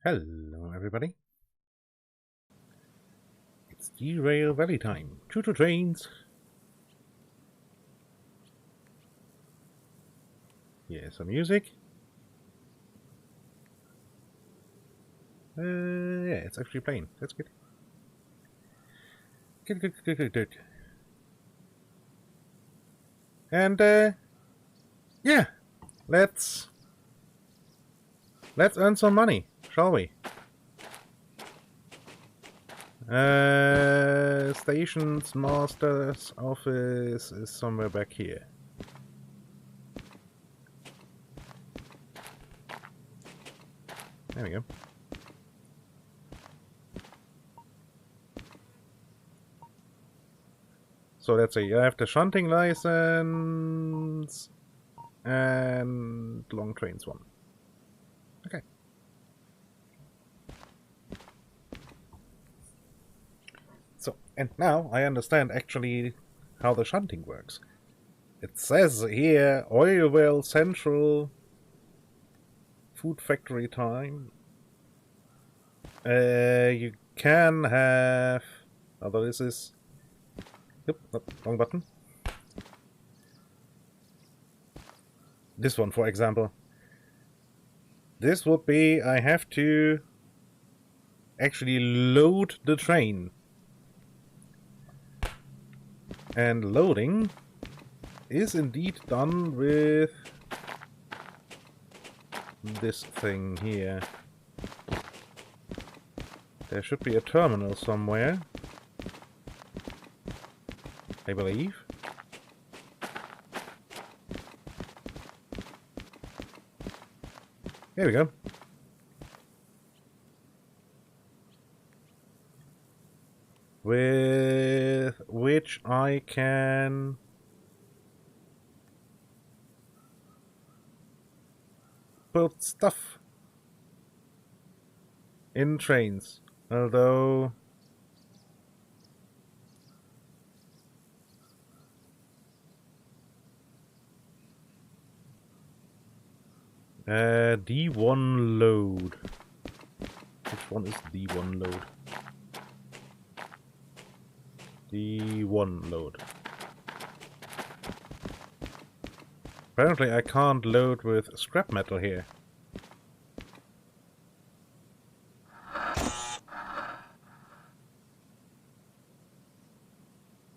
Hello, everybody. It's Derail Valley time. Choo-choo trains. Yeah, some music. Yeah, it's actually playing. That's good. Good. And, yeah. Let's earn some money, shall we? Stations Master's office is somewhere back here. There we go. So let's see, I have the shunting license and long trains one. Okay. So, and now I understand actually how the shunting works. It says here, oil well central, food factory time. You can have, although this is, yep, wrong button. This one, for example. This would be, I have to actually load the train. And loading is indeed done with this thing here. There should be a terminal somewhere, I believe. There we go. With which I can put stuff in trains, although D1 load. Which one is D1 load? D1 load. Apparently I can't load with scrap metal here.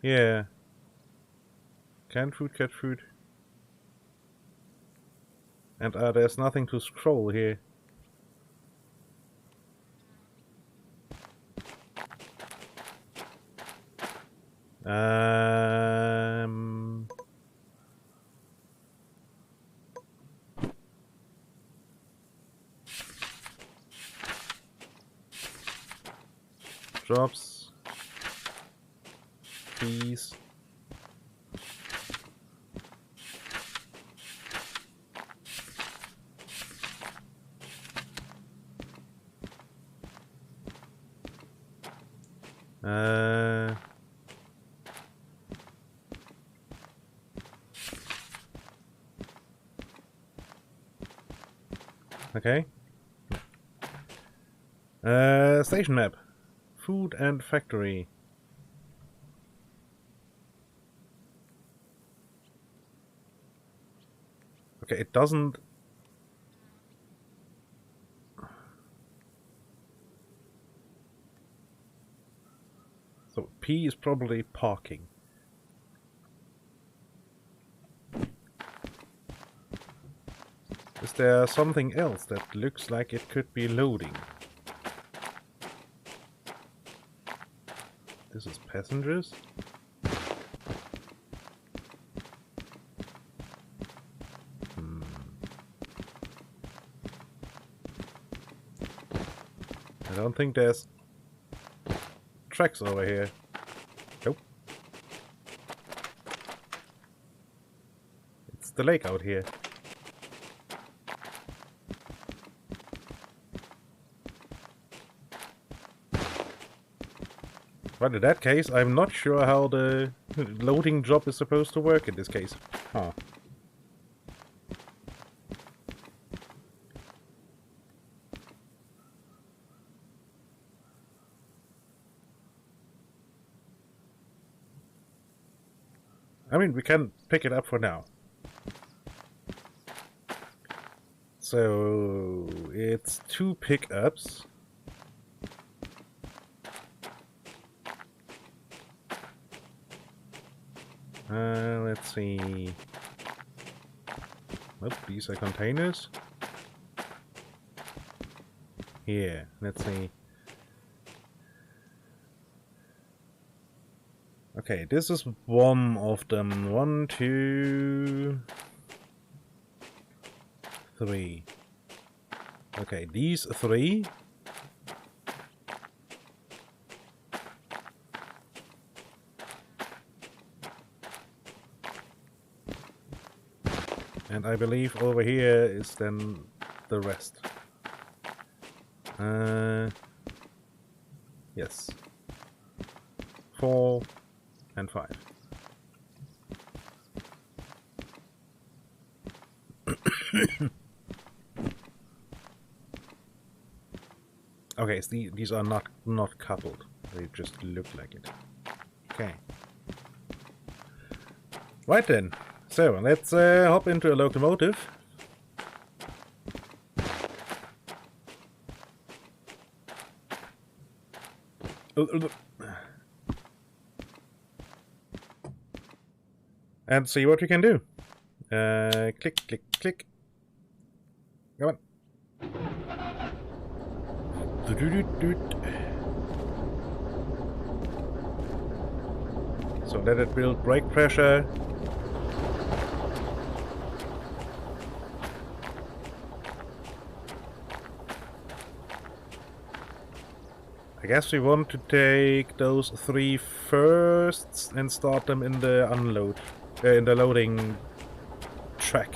Yeah. Canned food, cat food. And there's nothing to scroll here. Jobs. Fees. Okay. Station map. Food and factory. Okay, it doesn't... So P is probably parking. Is there something else that looks like it could be loading? This is passengers. I don't think there's tracks over here. Nope. It's the lake out here. Well, in that case, I'm not sure how the loading job is supposed to work in this case. Huh. I mean, we can pick it up for now. So it's 2 pickups. Let's see. Nope, these are containers. Here, let's see. Okay, this is one of them. 1, 2, 3. Okay, these 3. And I believe over here is then the rest. Yes. 4 and 5. Okay, so these are not coupled. They just look like it. Okay. Right then. So let's hop into a locomotive. And see what we can do. Click, click, click. Come on. So let it build brake pressure. I guess we want to take those 3 first and start them in the in the loading track.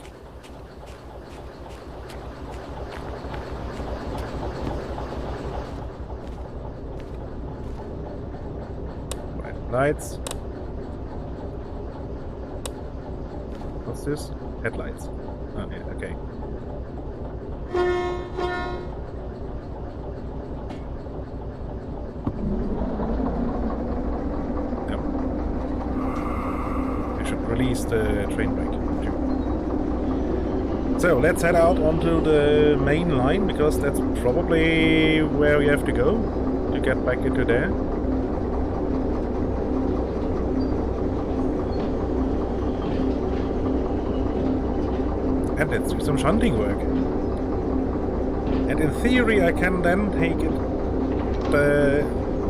Right, lights. What's this? Headlights. Oh yeah, okay. Release the train brake. So let's head out onto the main line, because that's probably where we have to go to get back into there. And let's do some shunting work. And in theory I can then take it, the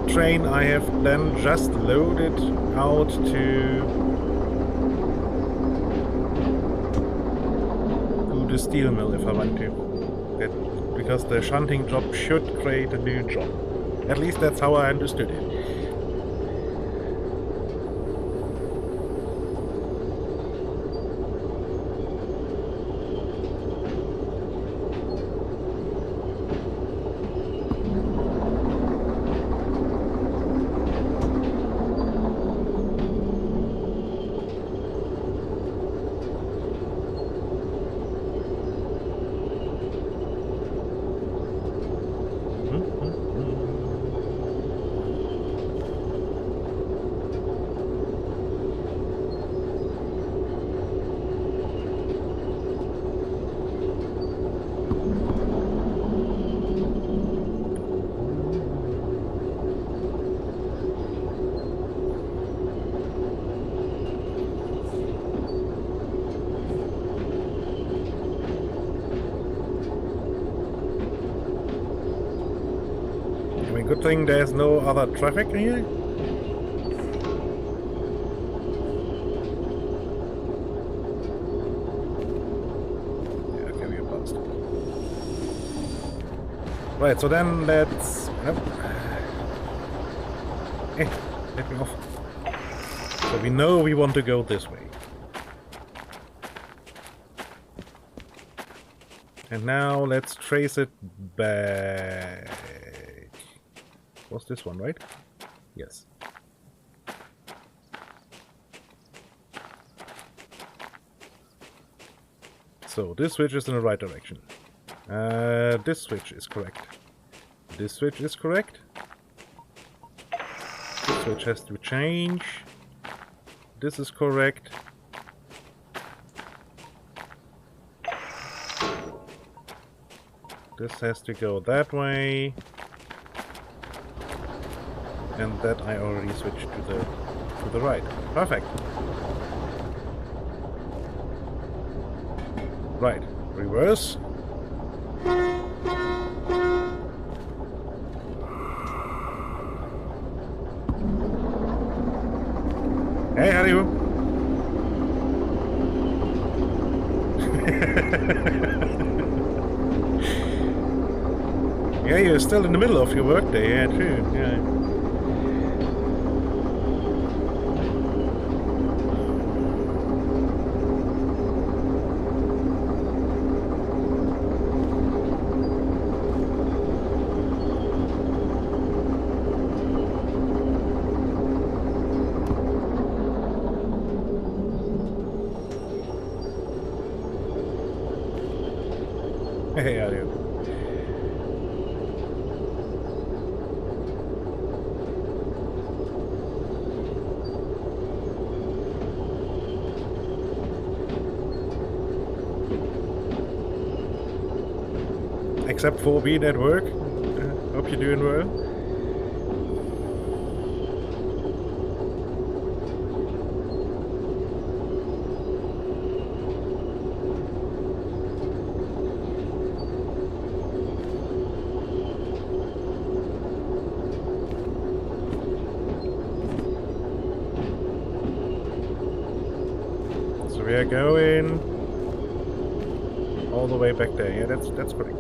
train I have then just loaded out to the steel mill if I want to. Because the shunting job should create a new job. At least that's how I understood it. Good thing there's no other traffic here. Yeah, okay, we are past. Right, so then let's... Hey, let me off. So we know we want to go this way. And now let's trace it back. Was this one, right? Yes. So this switch is in the right direction. This switch is correct. This switch is correct. This switch has to change. This is correct. This has to go that way. And that I already switched to the right. Perfect. Right. Reverse. Hey, how are you? Yeah, you're still in the middle of your workday. Yeah, true. Yeah. Hey, how are you? Except for being at work. Hope you're doing well. So we are going all the way back there. Yeah, that's correct.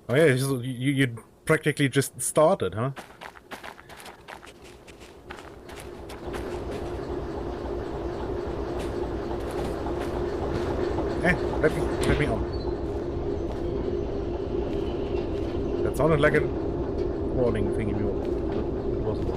Oh yeah, you practically just started, huh? Let me on. That sounded like a warning thingy. It wasn't.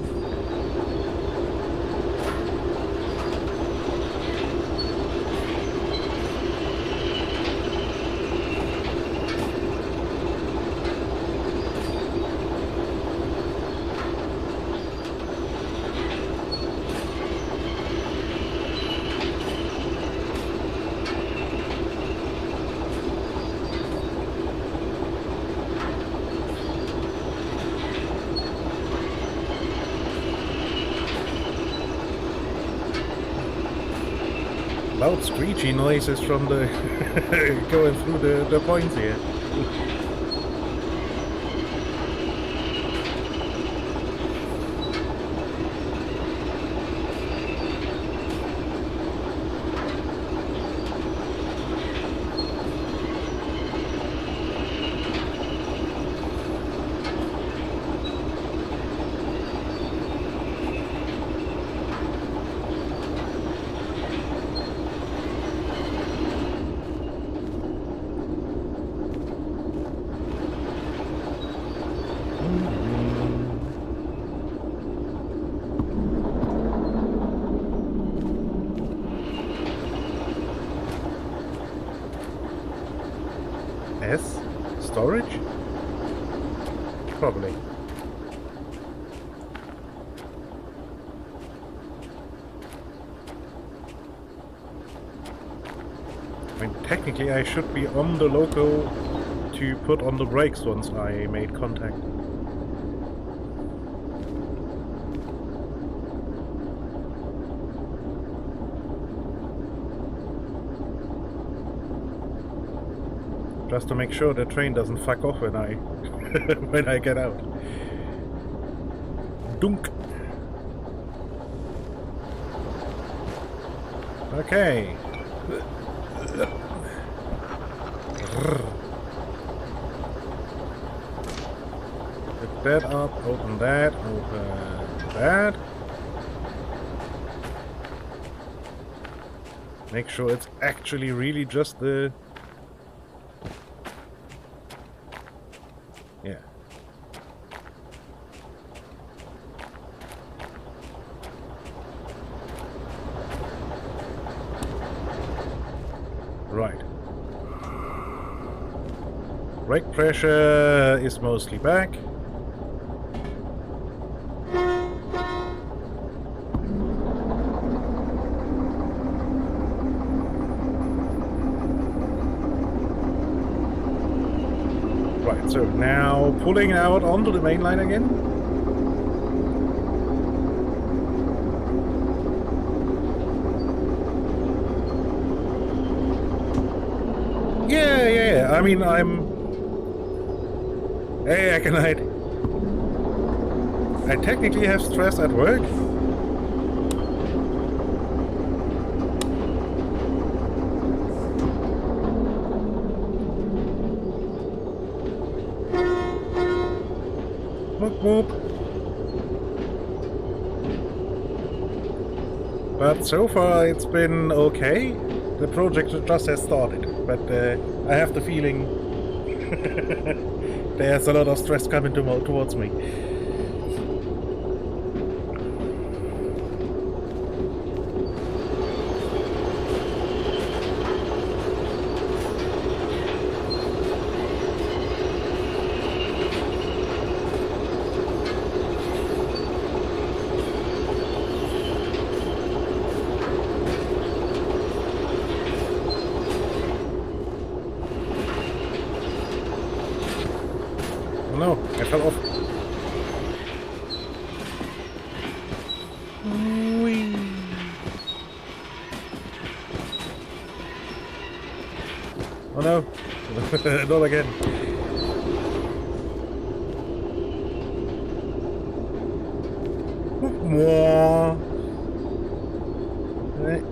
Loud screechy noises from the going through the points here. S? Storage? Probably. I mean, technically I should be on the local to put on the brakes once I made contact. Just to make sure the train doesn't fuck off when I when I get out. Dunk. Okay. Pick that up, open that, open that. Make sure it's actually really just the... Yeah. Right. Brake pressure is mostly back. Right, so now pulling out onto the main line again. Yeah, I mean, Hey, I can hide. I technically have stress at work. Whoop whoop. But so far it's been okay. The project just has started, but I have the feeling there's a lot of stress coming towards me. Oh no, I fell off. Whee. Oh no, not again. More. Right.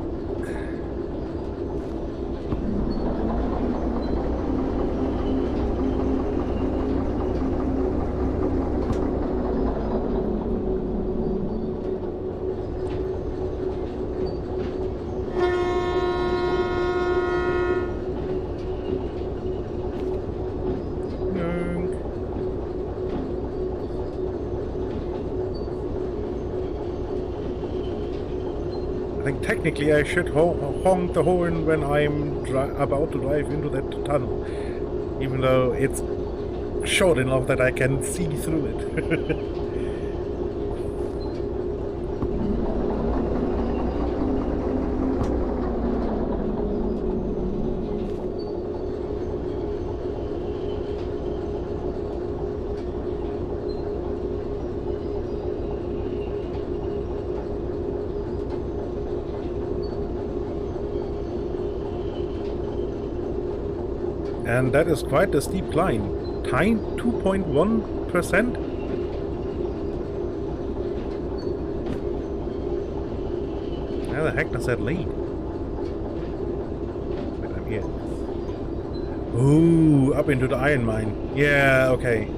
I think technically I should honk the horn when I'm about to drive into that tunnel, even though it's short enough that I can see through it. And that is quite a steep climb. 2.1%? How the heck does that lead? Wait, I'm here. Ooh, up into the iron mine. Yeah, okay.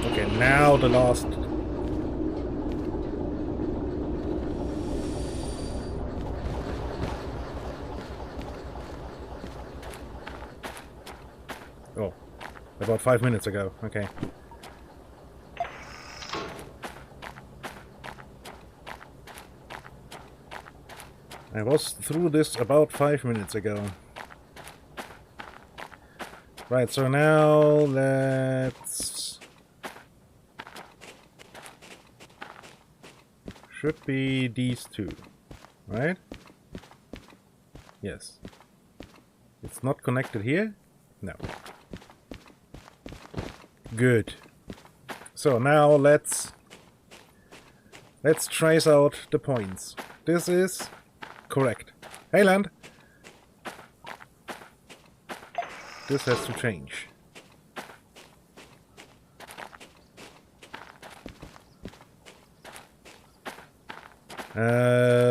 Okay, now the last. Oh, about 5 minutes ago. Okay. I was through this about 5 minutes ago. Right, so now let's... Should be these two, right? Yes. It's not connected here? No. Good. So now let's trace out the points. This is correct. Hey, land! This has to change.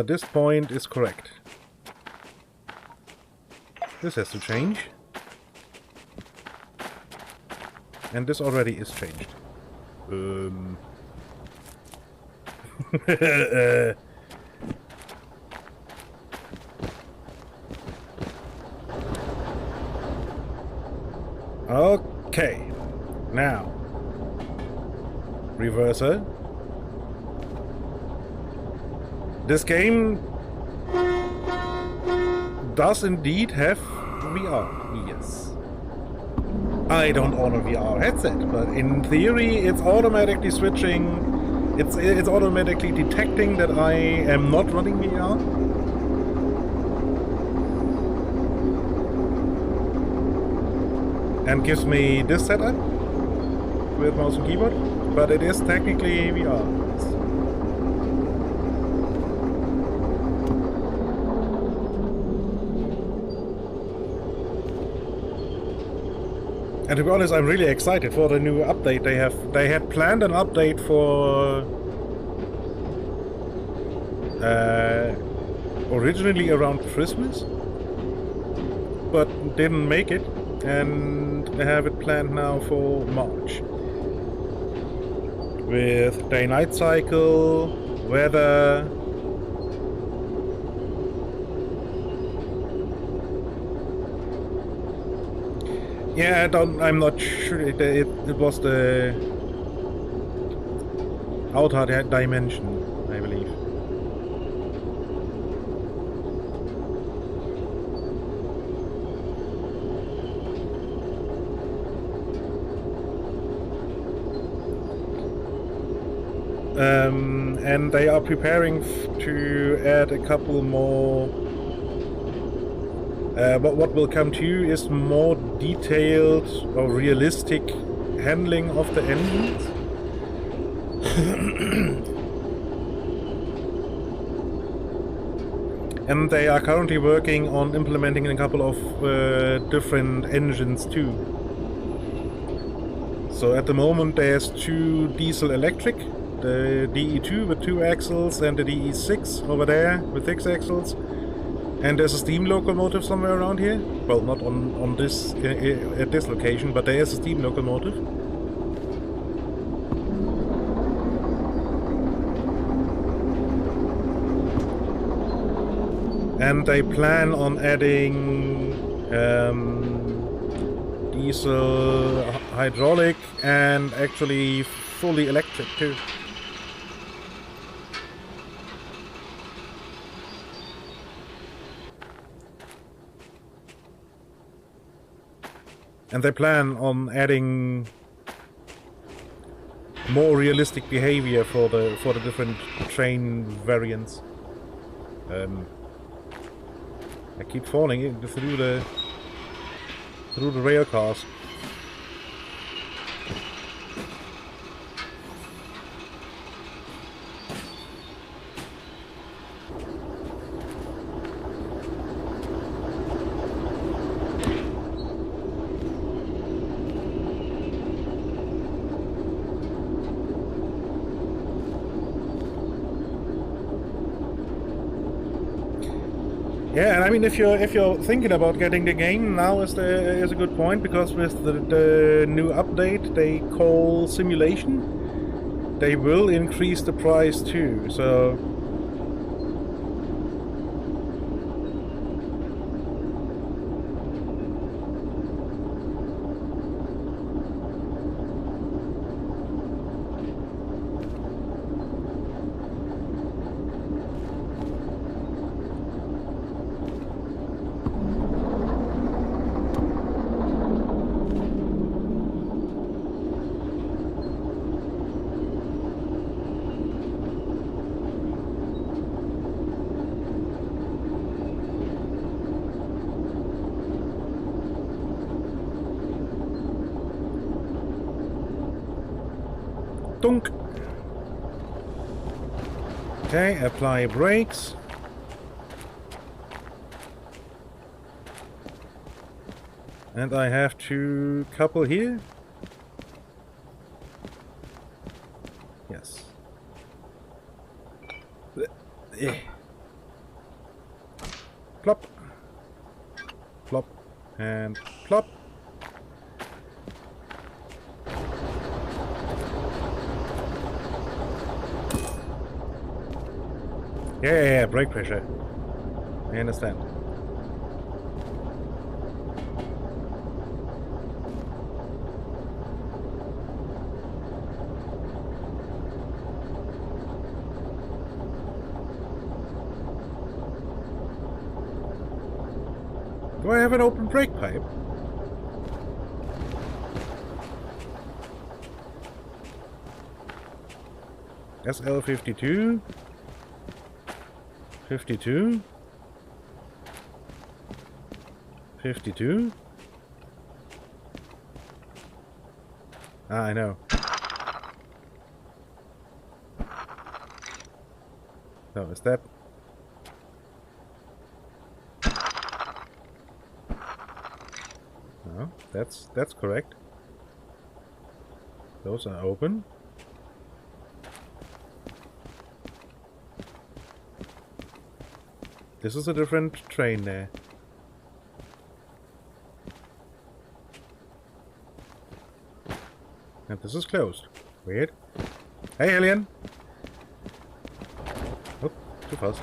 This point is correct. This has to change. And this already is changed. Okay. Now. Reverser. This game does indeed have VR, yes. I don't own a VR headset, but in theory it's automatically switching, it's automatically detecting that I am not running VR. And gives me this setup with mouse and keyboard, but it is technically VR. And to be honest, I'm really excited for the new update they have. They had planned an update for originally around Christmas, but didn't make it, and they have it planned now for March. With day-night cycle, weather, yeah, I'm not sure. It was the outer dimension, I believe. And they are preparing to add a couple more. But what will come to you is more detailed or realistic handling of the engines. And they are currently working on implementing a couple of different engines too. So at the moment there's 2 diesel electric, the DE2 with 2 axles and the DE6 over there with 6 axles. And there's a steam locomotive somewhere around here. Well, not on this at this location, but there is a steam locomotive. And they plan on adding diesel, hydraulic, and actually fully electric too. And they plan on adding more realistic behavior for the different train variants. I keep falling through the rail cars. Yeah, and I mean, if you're thinking about getting the game, now is a good point, because with the new update they call simulation, they will increase the price too. So dunk. Okay, apply brakes. And I have to couple here. Yes. Plop. Plop. And plop. Yeah, brake pressure. I understand. Do I have an open brake pipe? SL52. 52. 52. Ah, I know. No, is that... No, that's correct. Those are open. This is a different train there. And this is closed. Weird. Hey, alien! Oh, too fast.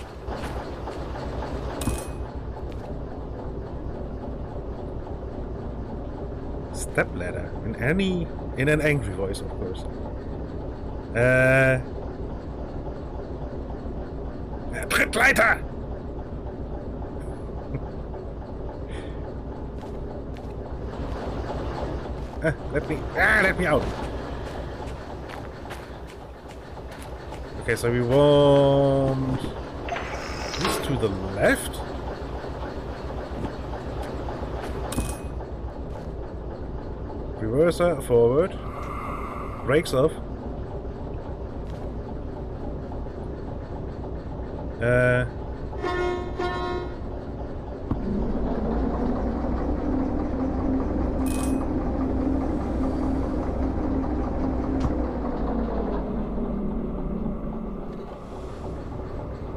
Stepladder. In an angry voice, of course. Trittleiter! Let me out. Okay, so we want this to the left. Reverser forward. Brakes off.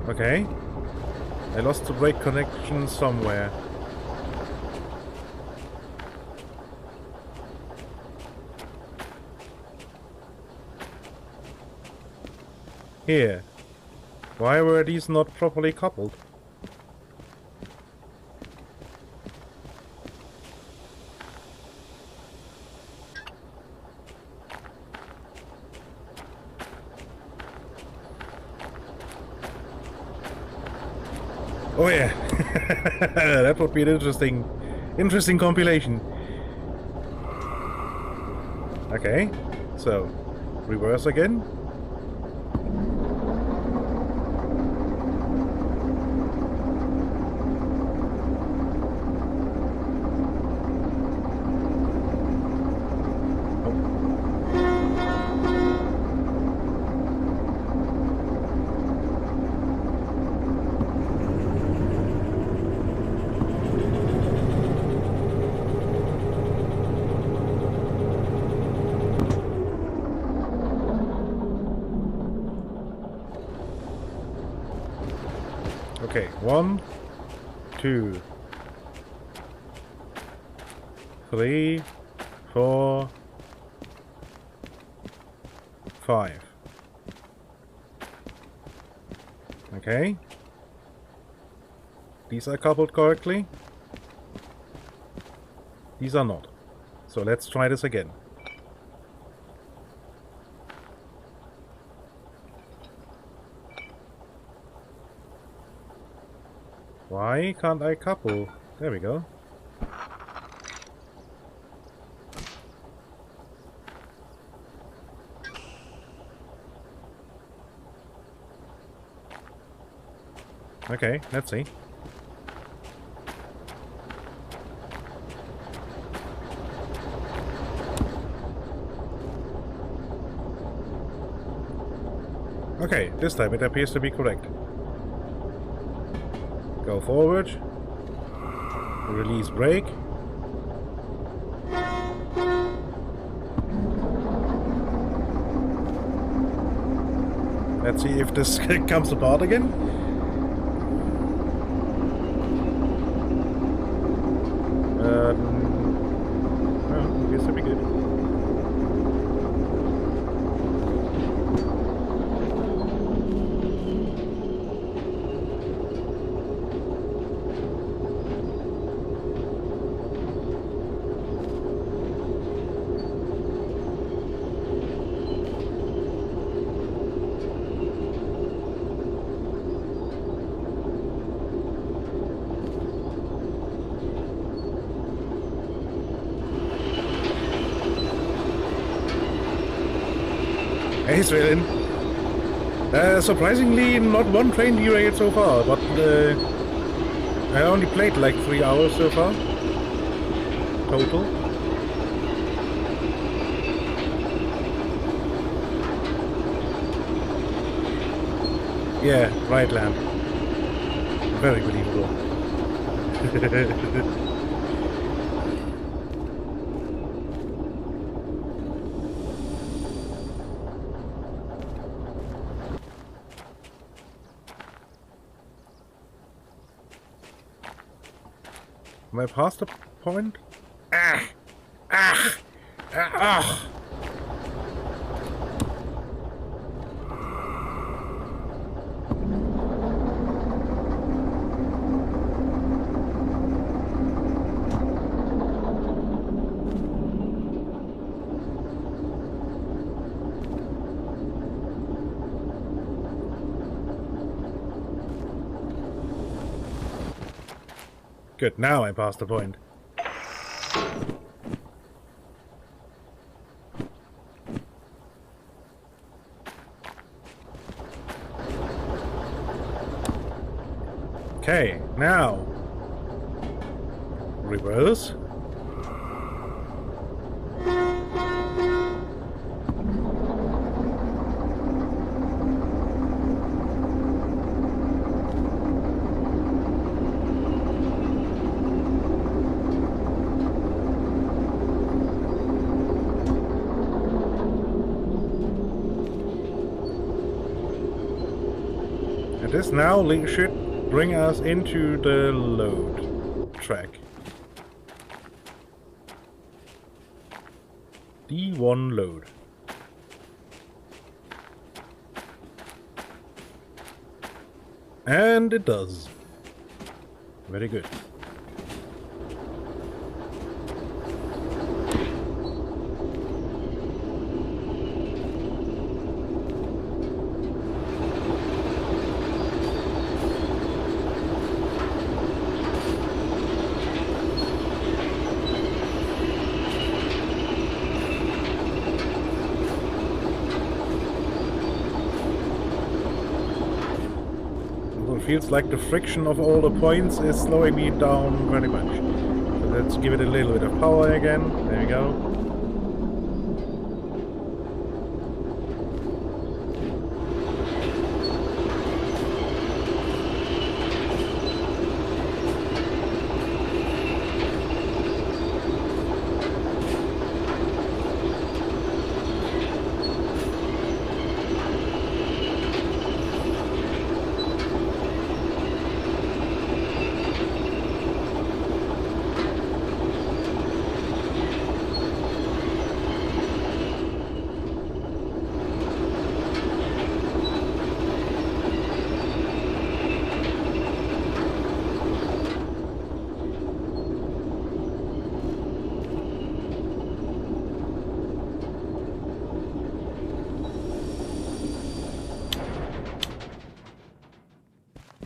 Okay. I lost the brake connection somewhere. Here. Why were these not properly coupled? Oh yeah, that would be an interesting compilation. Okay, so reverse again. Okay, 1, 2, 3, 4, 5. Okay. These are coupled correctly. These are not. So let's try this again. Why can't I couple? There we go. Okay, let's see. Okay, this time it appears to be correct. Go forward. Release brake. Let's see if this comes apart again. Well, appears to be good. Hey, Sweden. Surprisingly, not one train derailed so far, but I only played like 3 hours so far. Total. Yeah, right land. Very believable. Am I past the point? Ah! Ah! Ah! Good, now I passed the point. Okay, now reverse. This now should bring us into the load track. D1 load. And it does. Very good. Feels like the friction of all the points is slowing me down very much. So let's give it a little bit of power again. There we go.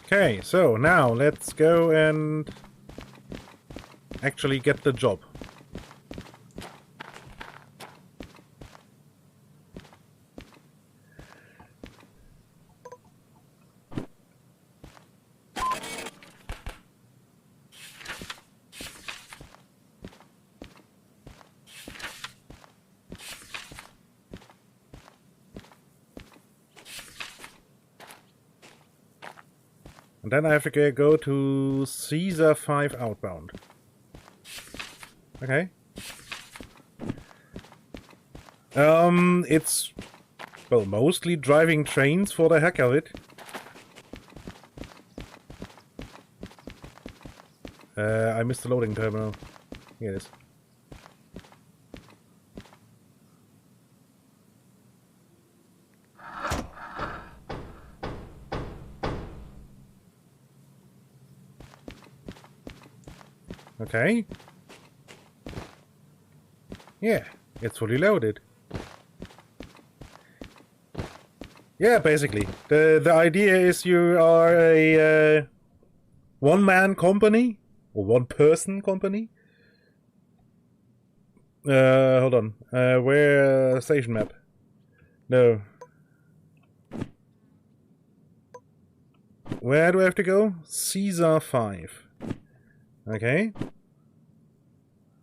Okay, so now let's go and actually get the job. And then I have to go to Caesar 5 outbound. Okay. It's Well, mostly driving trains for the heck of it. I missed the loading terminal. Here it is. Okay. Yeah, it's fully loaded. Yeah, basically. The idea is you are a one-man company, or one-person company. Hold on. Where station map? No. Where do I have to go? Caesar 5. Okay.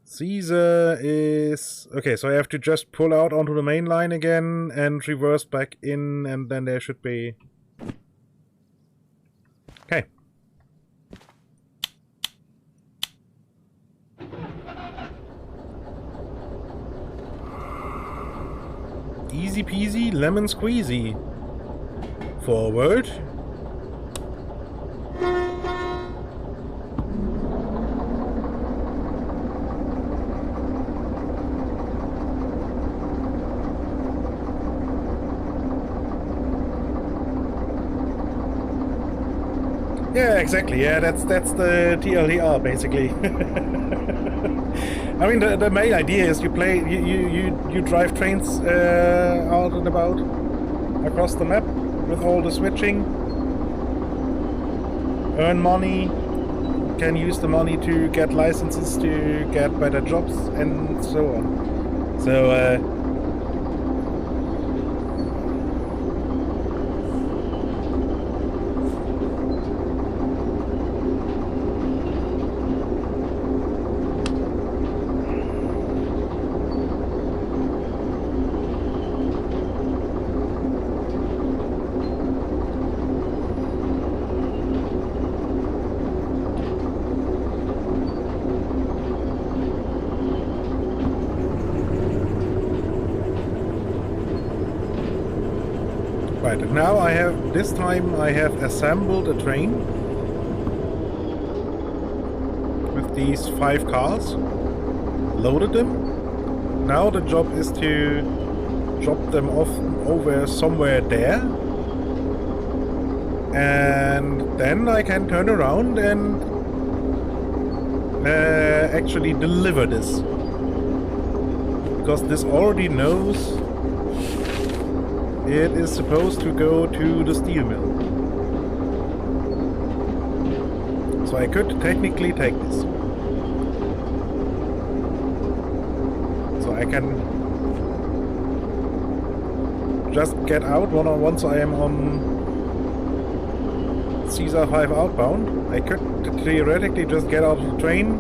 Caesar is... Okay, so I have to just pull out onto the main line again and reverse back in, and then there should be... Okay. Easy peasy, lemon squeezy. Forward. Yeah, exactly. Yeah, that's the TLDR basically. I mean, the main idea is you drive trains out and about across the map with all the switching, earn money, can use the money to get licenses to get better jobs and so on. So. Right, now this time I have assembled a train with these 5 cars, loaded them. Now the job is to drop them off over somewhere there, and then I can turn around and actually deliver this, because this already knows it is supposed to go to the steel mill. So I could technically take this. So I can just get out once I am on Caesar 5 outbound. I could theoretically just get out of the train,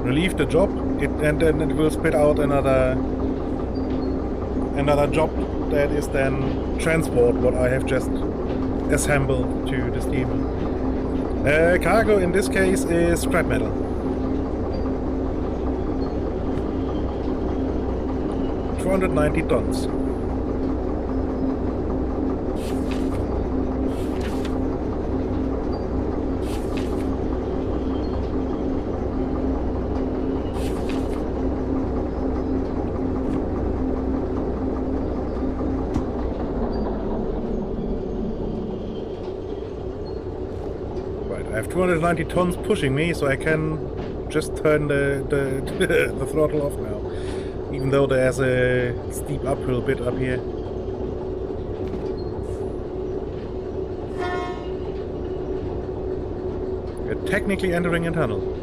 relieve the job, and then it will spit out another job that is then transport what I have just assembled to the steel mill. Cargo in this case is scrap metal. $290 tons. I have 290 tons pushing me, so I can just turn the throttle off now, even though there's a steep uphill bit up here. We're technically entering a tunnel.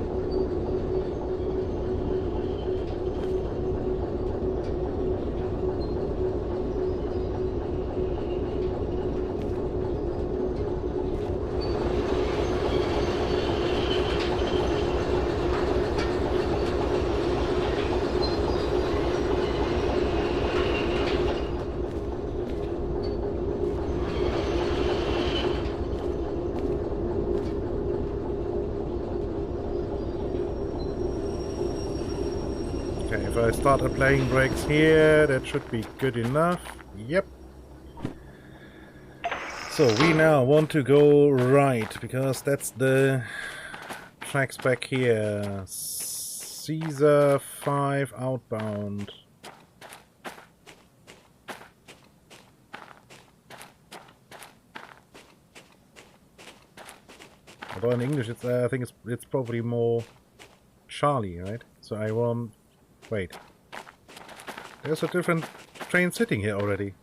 Okay, if I start applying brakes here, that should be good enough. Yep. So we now want to go right, because that's the tracks back here. Caesar 5 outbound. Although in English, it's I think it's probably more Charlie, right? So I want... Wait. There's a different train sitting here already.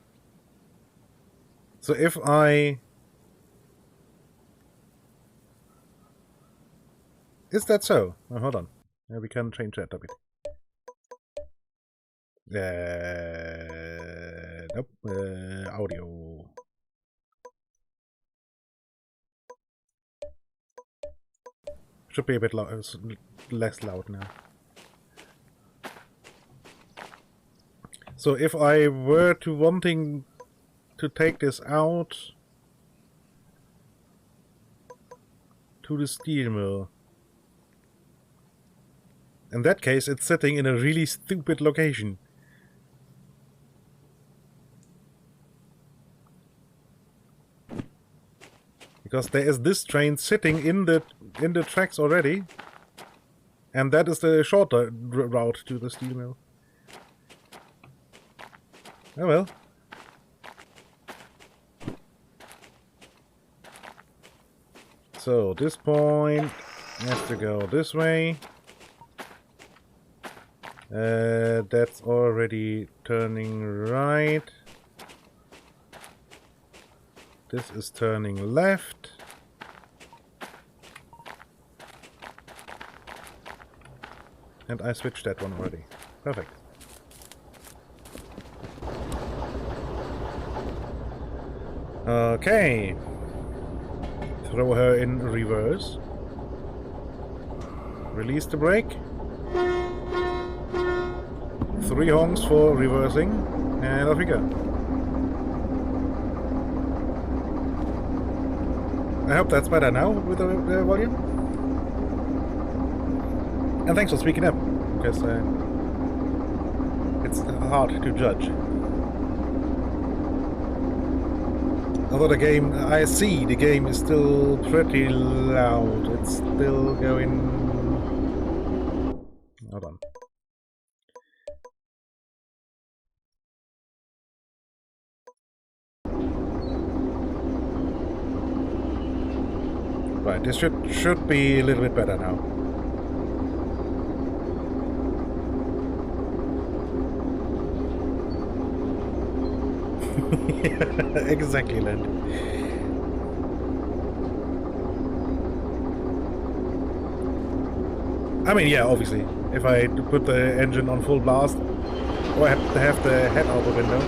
So if I... Is that so? Oh, hold on. Yeah, we can change that a bit. Nope. Audio. Should be a bit less loud now. So if I were to wanting to take this out to the steel mill, in that case it's sitting in a really stupid location. Because there is this train sitting in the tracks already, and that is the shorter route to the steel mill. Oh well. So this point has to go this way. That's already turning right. This is turning left. And I switched that one already. Perfect. Okay. Throw her in reverse. Release the brake. 3 honks for reversing. And off we go. I hope that's better now with the volume. And thanks for speaking up, because it's hard to judge. Although the game, I see the game is still pretty loud. It's still going... Hold on. Right, this should be a little bit better now. Exactly, Land. I mean, yeah, obviously, if I put the engine on full blast, or I have to have the head out the window.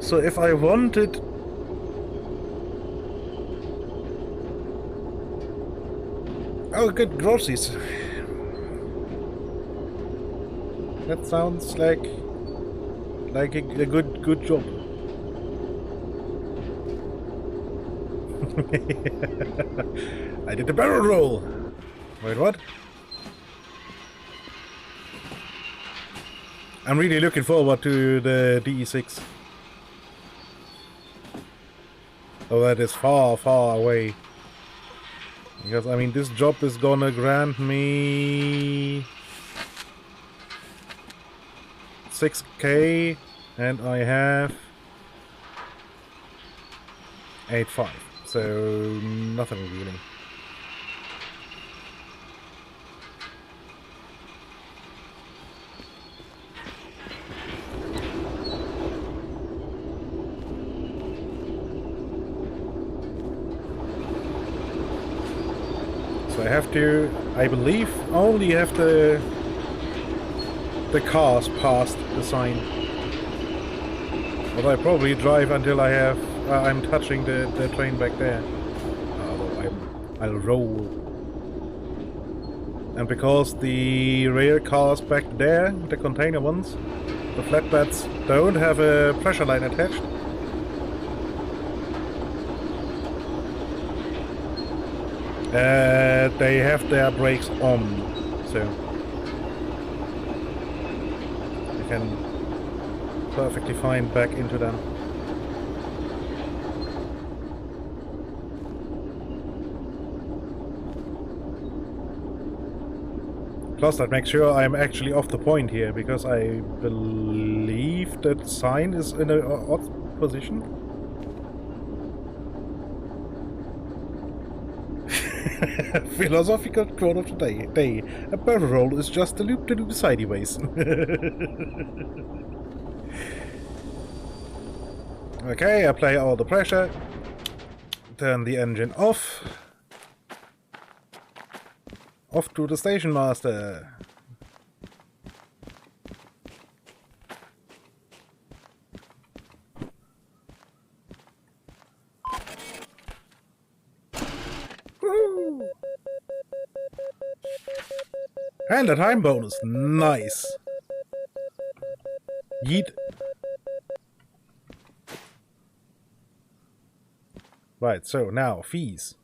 So if I wanted... Oh, good, groceries. That sounds like a good job. I did the barrel roll. Wait, what? I'm really looking forward to the DE6. Oh, that is far, far away. Because, I mean, this job is gonna grant me 6k, and I have 8.5, so nothing really. So I have to, I believe, only have the cars past the sign. But I probably drive until I have, I'm touching the train back there. Although I'll roll. And because the rail cars back there, the container ones, the flatbeds don't have a pressure line attached. They have their brakes on, so I can perfectly fine back into them. Plus that makes sure I'm actually off the point here, because I believe that sign is in an odd position. Philosophical quote of the day. A barrel roll is just a loop-de-loop sideways. Okay, apply all the pressure. Turn the engine off. Off to the station master. Woo! And a time bonus. Nice. Yeet. Right, so now fees.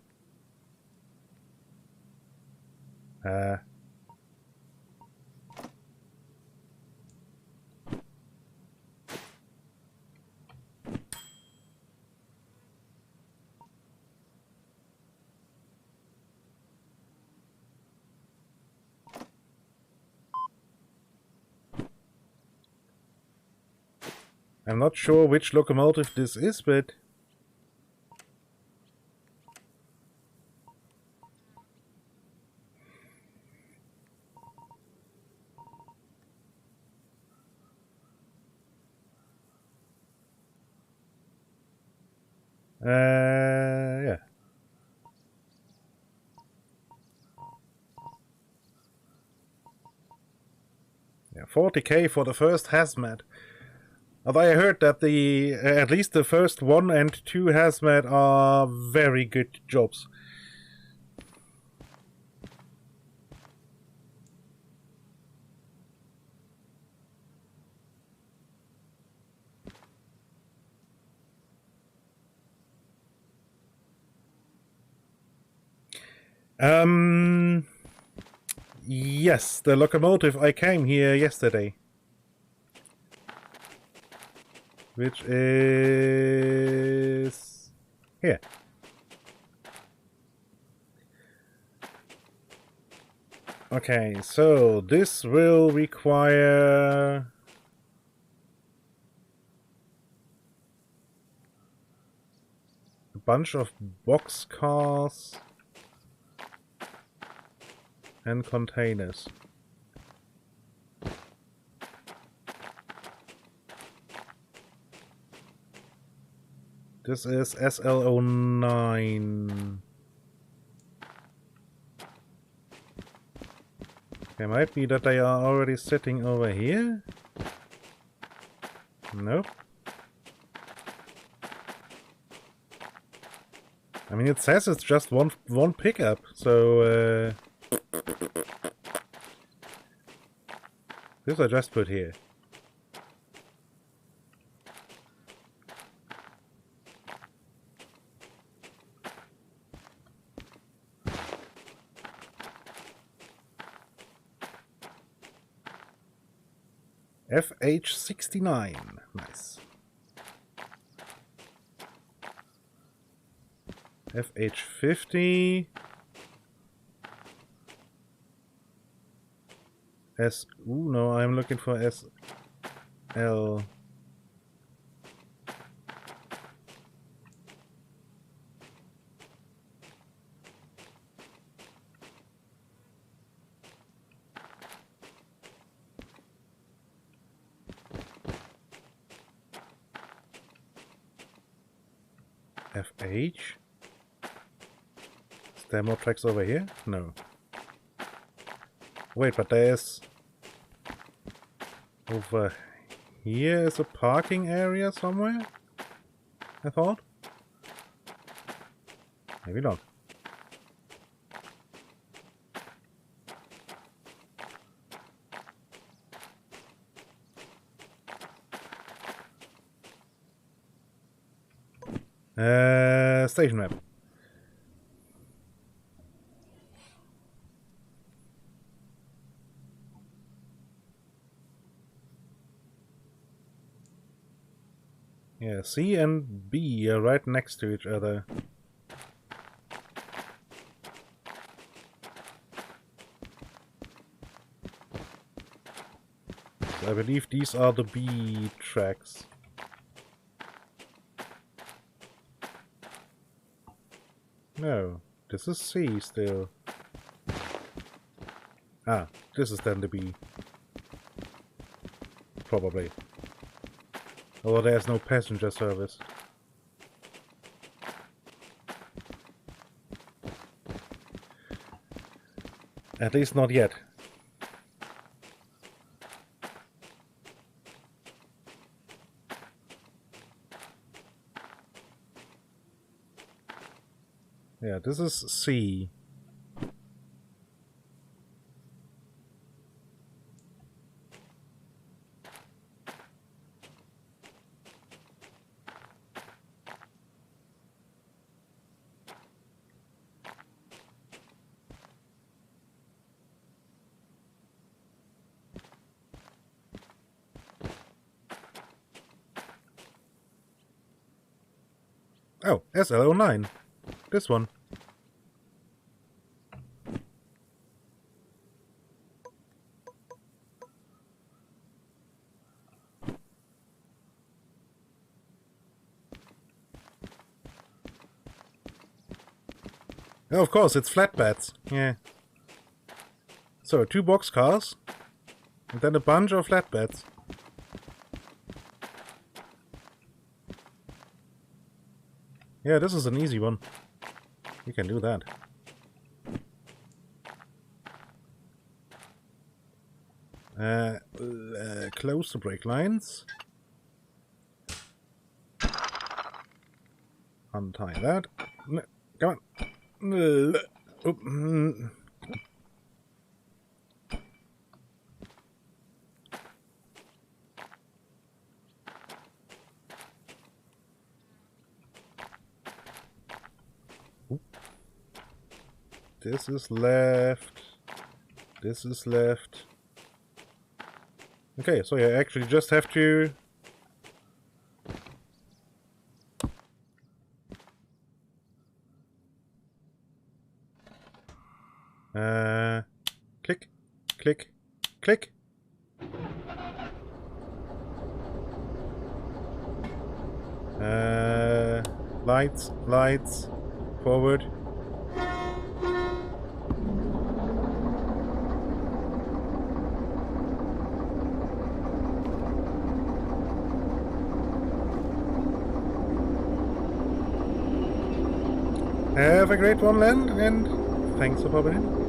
I'm not sure which locomotive this is, but yeah. Yeah, 40k for the first hazmat. Although I heard that the at least the first 1 and 2 hazmat are very good jobs. Yes, the locomotive I came here yesterday. Which is here. Okay, so this will require a bunch of boxcars and containers. This is SL09. It might be that they are already sitting over here. Nope. I mean, it says it's just one pickup, so this I just put here. FH69. Nice. FH50. Ooh, no, I'm looking for SL. FH. Is there are more tracks over here? No. Wait, but there's... Over here is a parking area somewhere? I thought? Maybe not. Station map. Yeah, C and B are right next to each other. So I believe these are the B tracks. No, this is C still. Ah, this is then the B. Probably. Although there's no passenger service. At least not yet. Yeah, this is C. Oh, SL09. This one. Oh, of course, it's flatbeds. Yeah. So, 2 boxcars, and then a bunch of flatbeds. Yeah, this is an easy one. We can do that. Close the brake lines. Untie that. No, come on. This is left. This is left. Okay, so you actually just have to... click, click, click. Lights, lights, forward. Have a great one, Len, and thanks for popping in.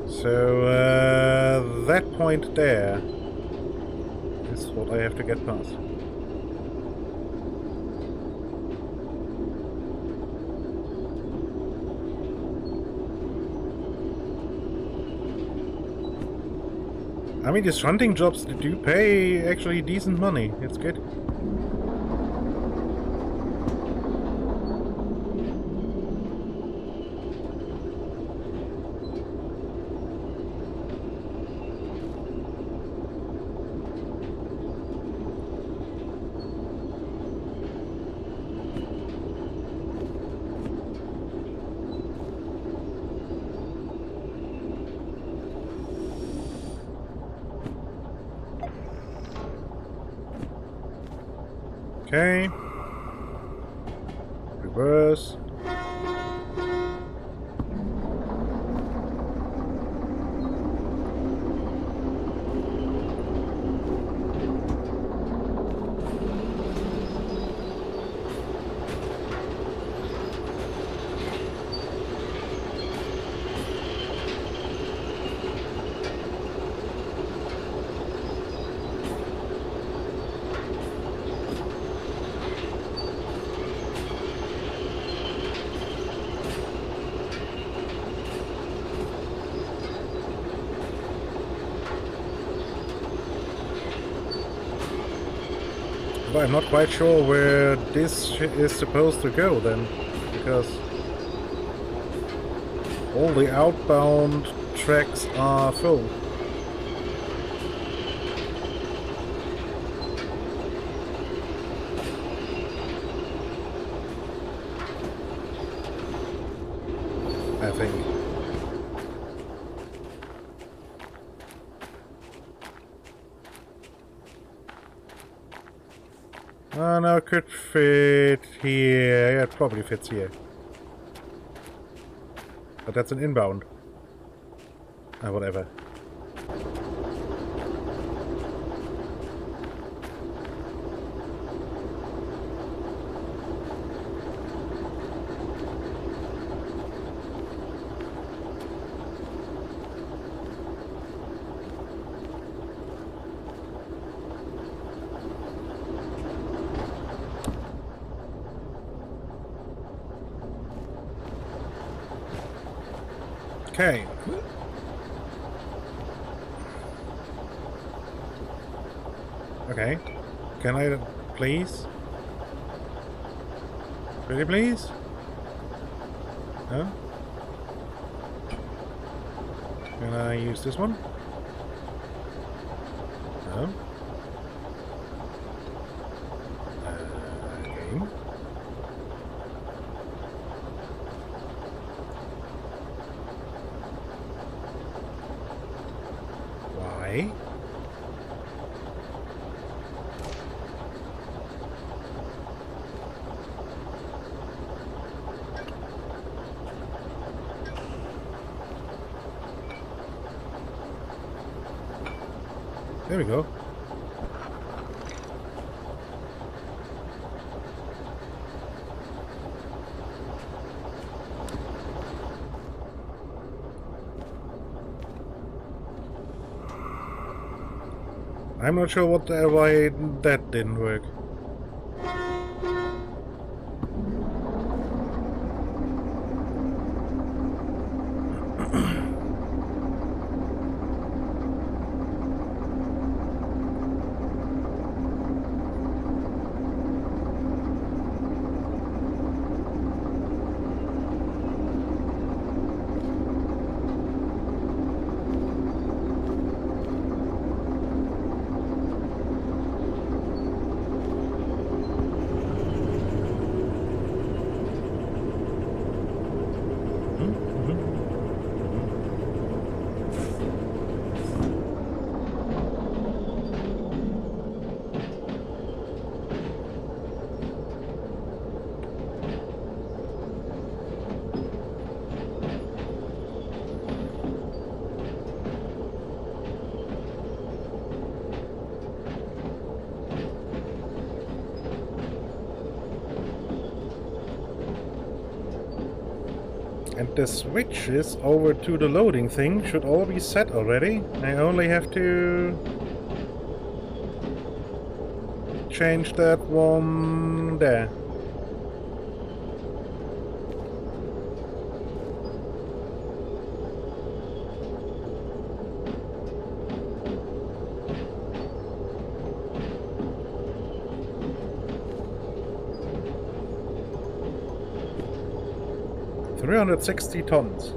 So, that point there is what I have to get past. I mean, these shunting jobs do pay actually decent money. It's good. Okay. But I'm not quite sure where this is supposed to go then, because all the outbound tracks are full. I think. Oh no, it could fit here. Yeah, it probably fits here. But that's an inbound. Ah, whatever. Okay. Okay. Can I please? Pretty please? No? Can I use this one? No? Okay. Why? There we go. I'm not sure why that didn't work. And the switches over to the loading thing should all be set already. I only have to change that one there. $360 tons.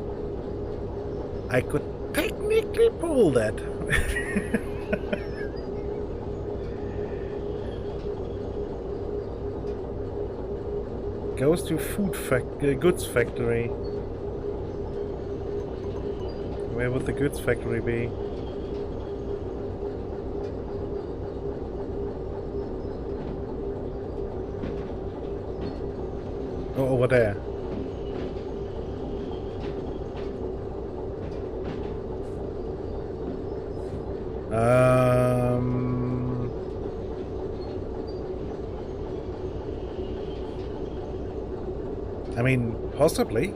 I could technically pull that. Goes to goods factory. Where would the goods factory be? Oh, over there. I mean, possibly.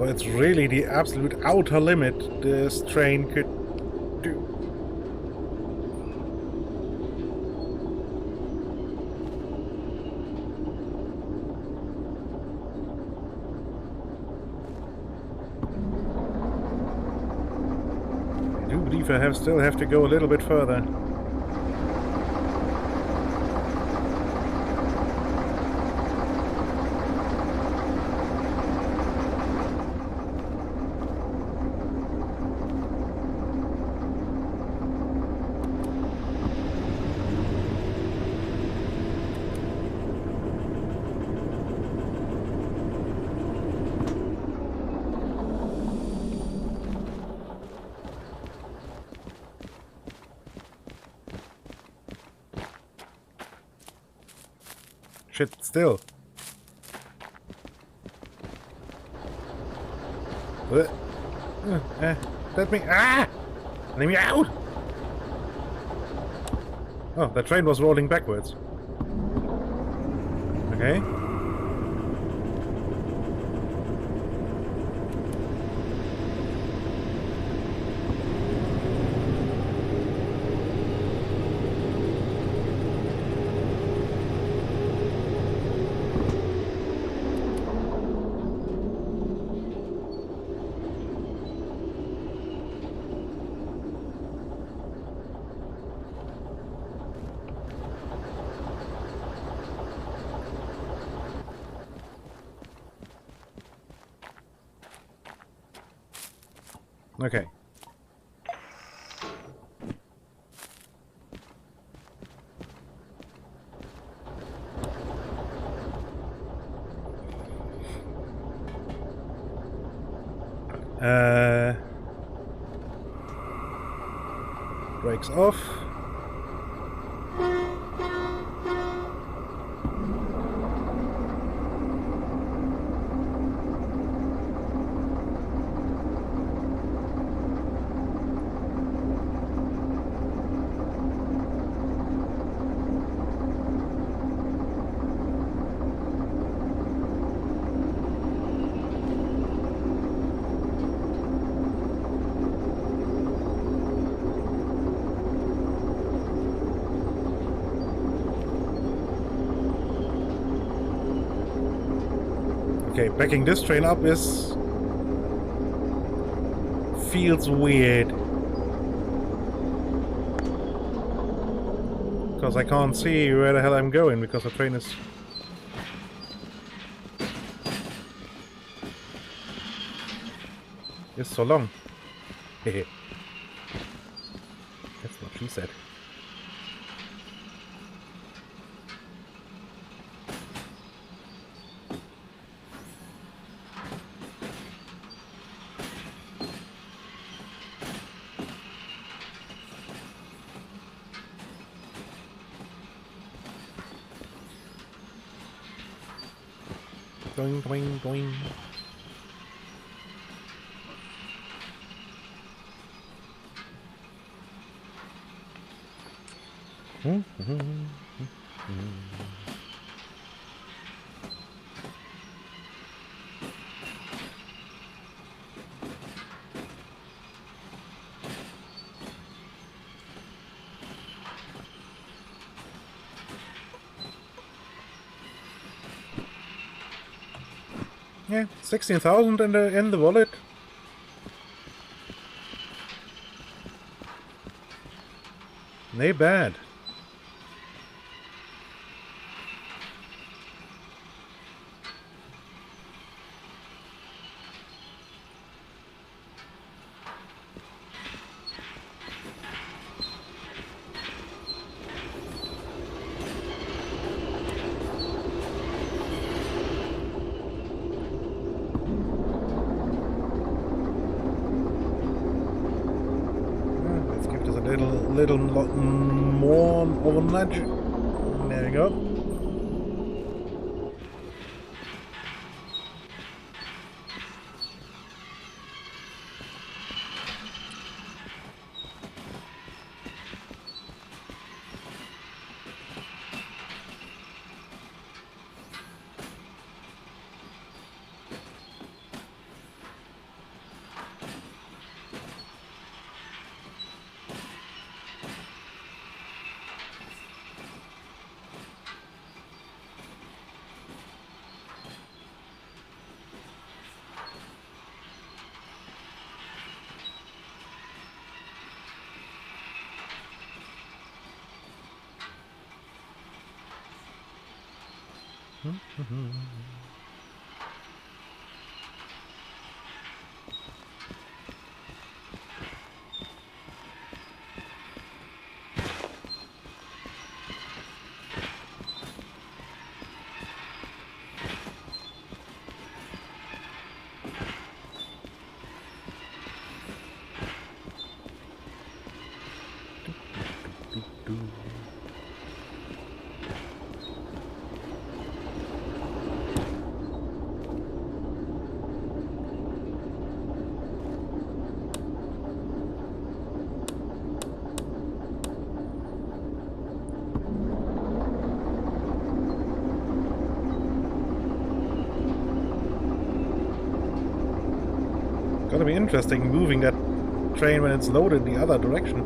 But it's really the absolute outer limit this train could do. I do believe I still have to go a little bit further. Shit, still. Let me... Ah! Let me out! Oh, the train was rolling backwards. Okay. Okay. Brakes off. Okay, backing this train up feels weird. Because I can't see where the hell I'm going because the train is... It's so long. Hehe. That's what she said. Doing, doing, doing. Yeah, 16,000 in the wallet. Not bad. Little more of a nudge. There we go. Gonna be interesting moving that train when it's loaded the other direction.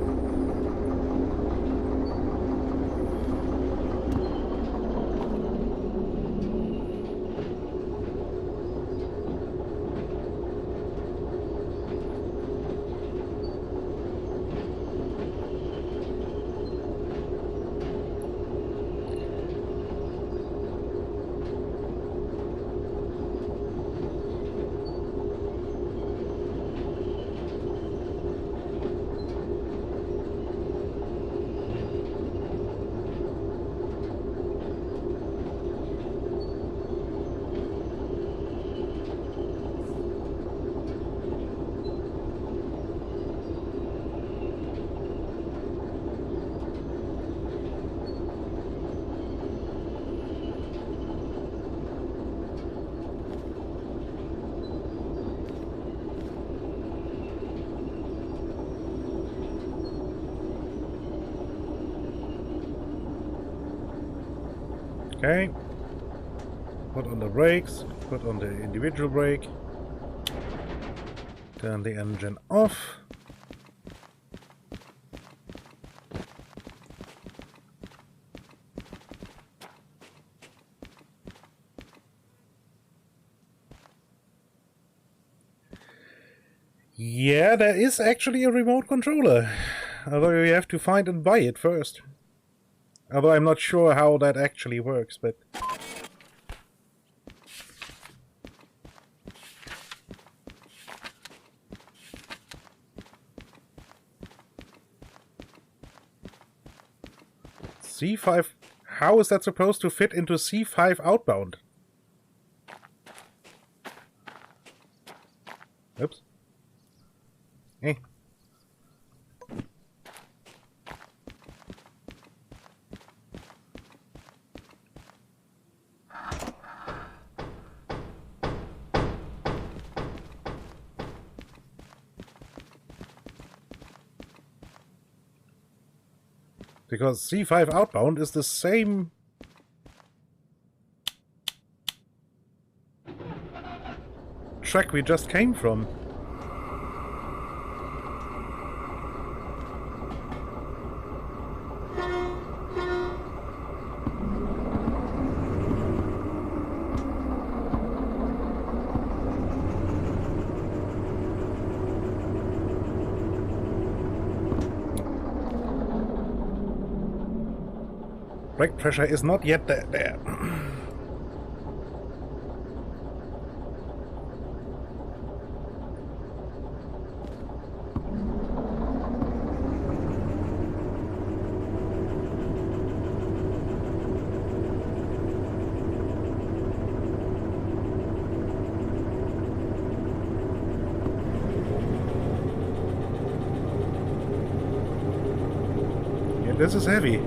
Okay. Put on the brakes, put on the individual brake. Turn the engine off. Yeah, there is actually a remote controller. Although you have to find and buy it first. Although I'm not sure how that actually works, but... C5... How is that supposed to fit into C5 outbound? Oops. Hey. Because C5 outbound is the same track we just came from. Brake pressure is not yet there. Yeah, this is heavy.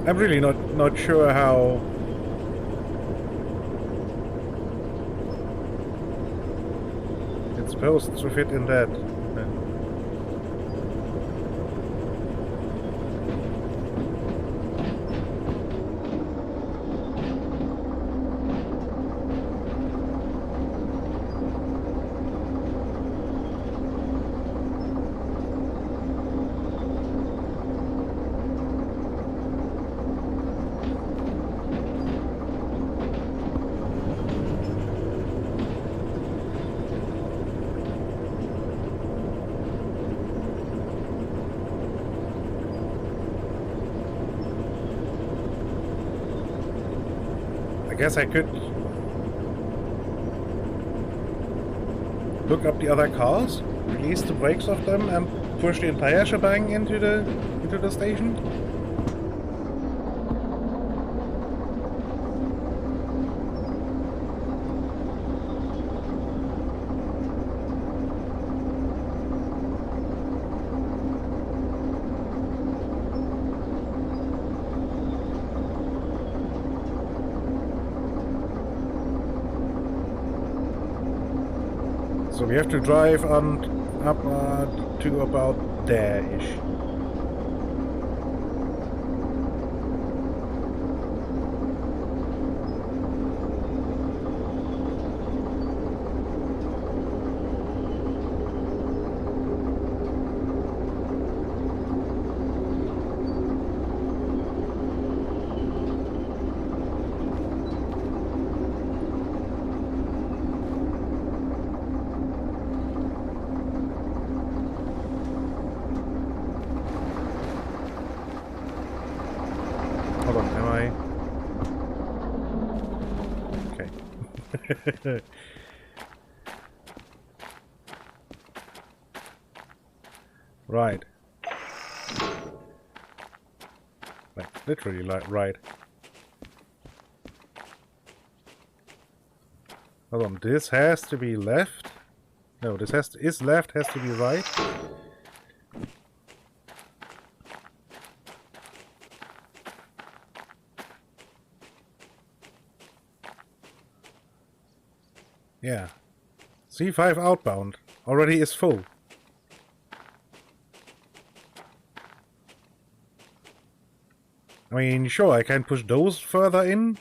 I'm really not sure how It's supposed to fit in that. I guess I could look up the other cars, release the brakes of them, and push the entire shebang into the station. So we have to drive on up to about there-ish. Hold on, am I? Okay. Right. Like, literally, like, right. Hold on, this has to be left. No, this is left, has to be right. Yeah. C5 outbound already is full. I mean, sure, I can push those further in,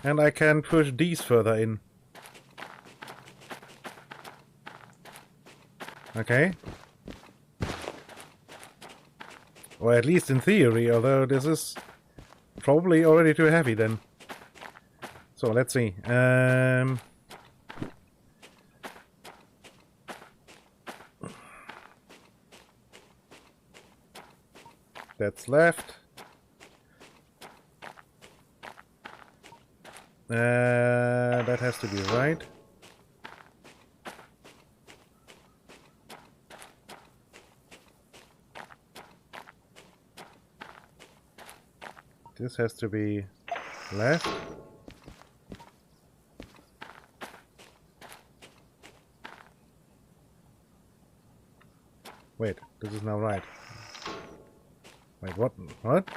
and I can push these further in. Okay. Or at least in theory, although this is probably already too heavy then. So, let's see. That's left. That has to be right. This has to be left. Wait, this is now right. Wait, what? What?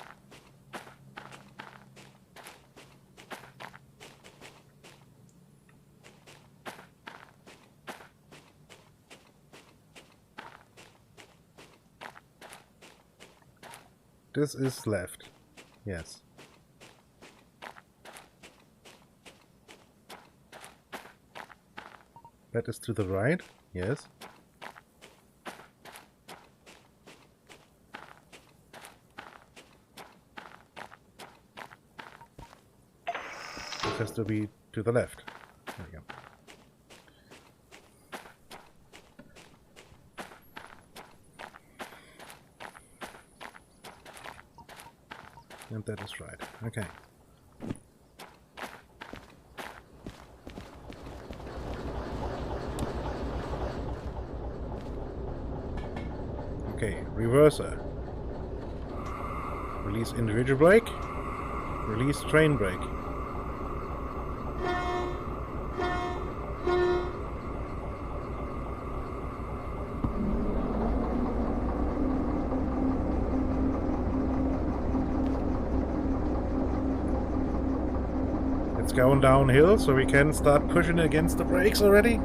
This is left. Yes. That is to the right. Yes. This has to be to the left. There we go. And that is right. Okay. Okay, reverser. Release individual brake. Release train brake. It's going downhill, so we can start pushing against the brakes already.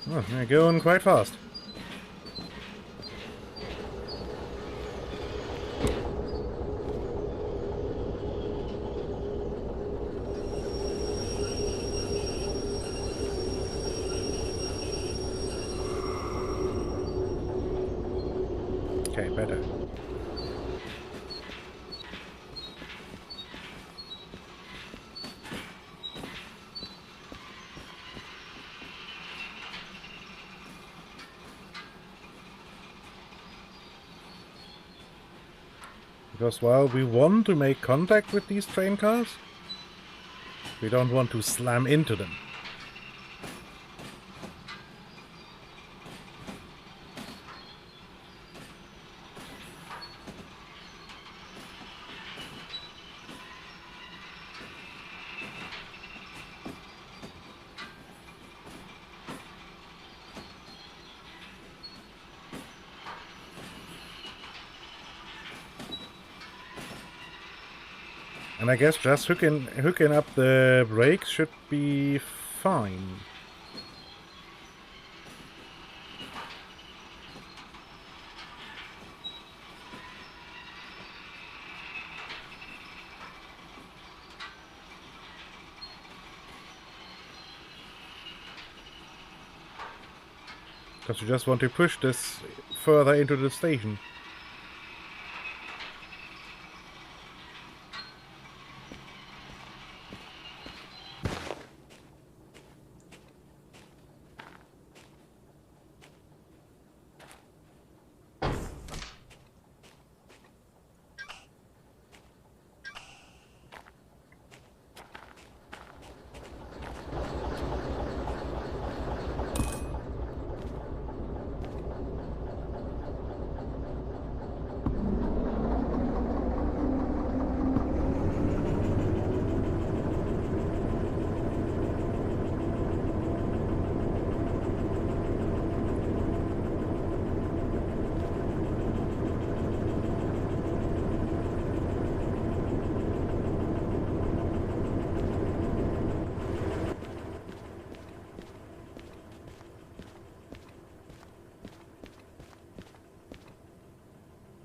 Oh, they're going quite fast. Okay, better. Because while we want to make contact with these train cars, we don't want to slam into them. And I guess just hooking up the brakes should be fine. Because we just want to push this further into the station.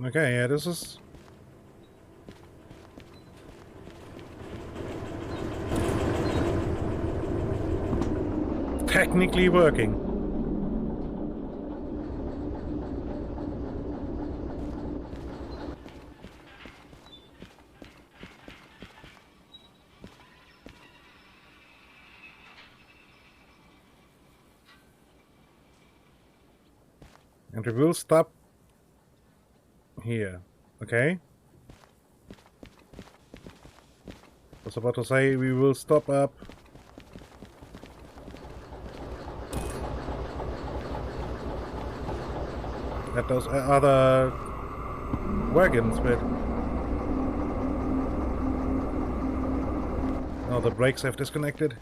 Okay, yeah, this is... technically working. And we will stop here, okay? I was about to say we will stop up at those other wagons, but oh, the brakes have disconnected.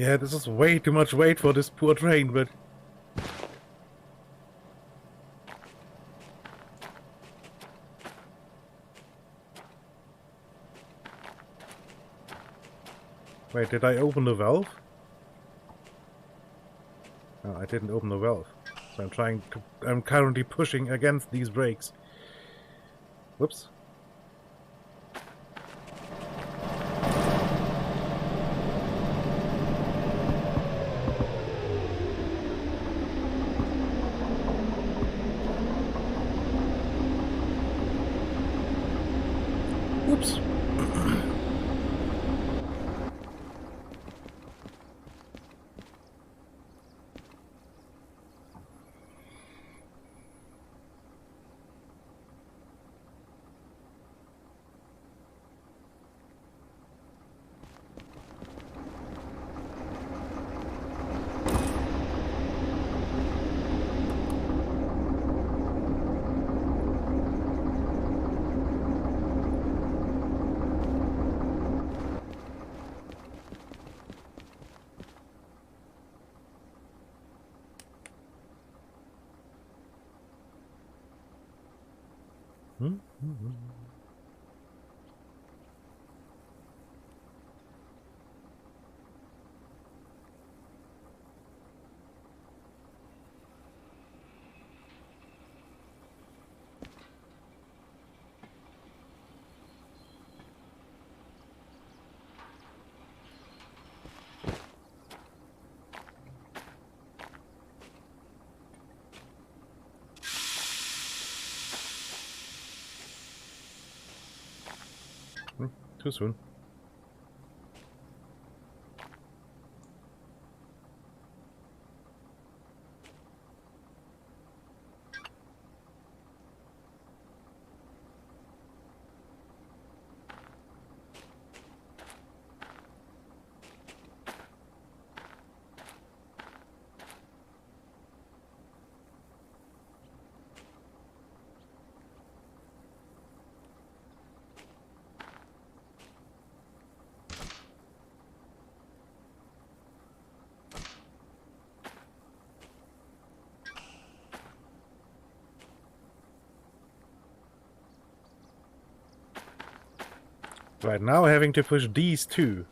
Yeah, this is way too much weight for this poor train, but... Wait, did I open the valve? No, I didn't open the valve. So I'm currently pushing against these brakes. Whoops. Whoops. Too soon. Right, now having to push these two.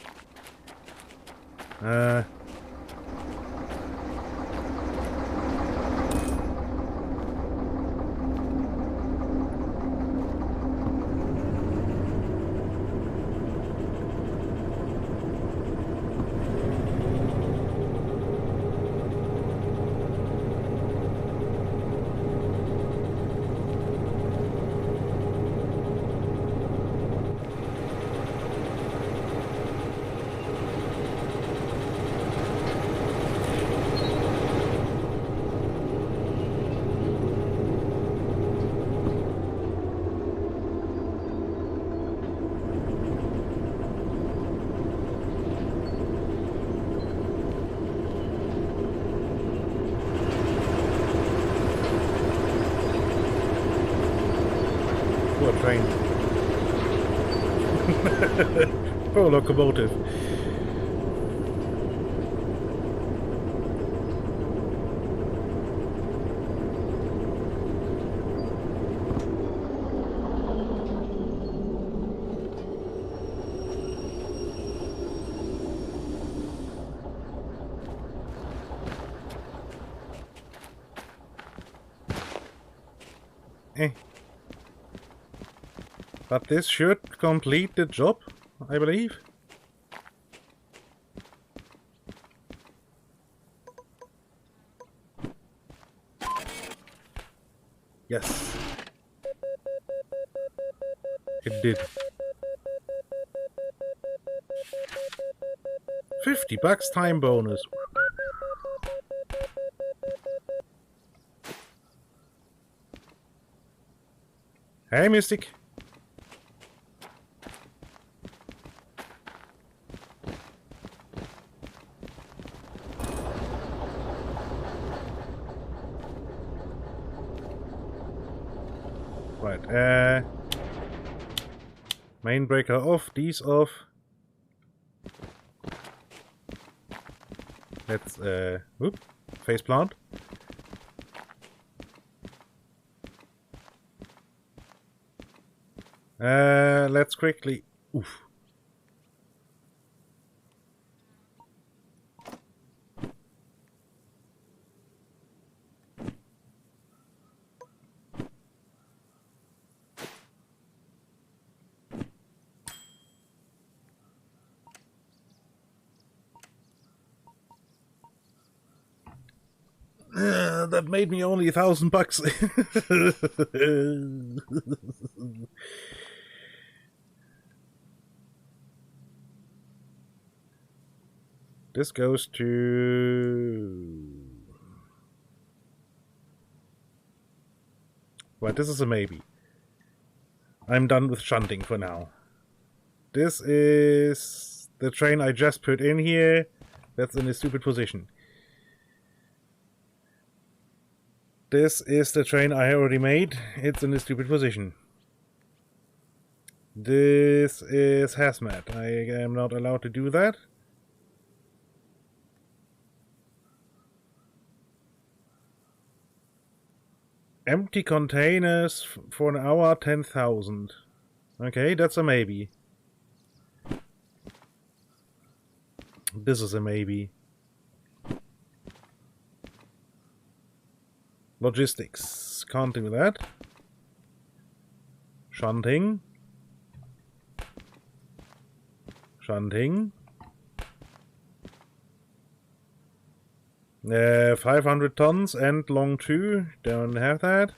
Poor train. Poor locomotive. But this should complete the job, I believe. Yes. It did. $50 time bonus. Hey, Mystic. Right, main breaker off, these off. Let's, whoop, face plant. Let's quickly, oof. That made me only $1,000. This goes to... Well, this is a maybe. I'm done with shunting for now. This is the train I just put in here. That's in a stupid position. This is the train I already made. It's in a stupid position. This is hazmat. I am not allowed to do that. Empty containers for an hour, 10,000. Okay, that's a maybe. This is a maybe. Logistics. Can't do that. Shunting. Shunting. 500 tons and long 2. Don't have that.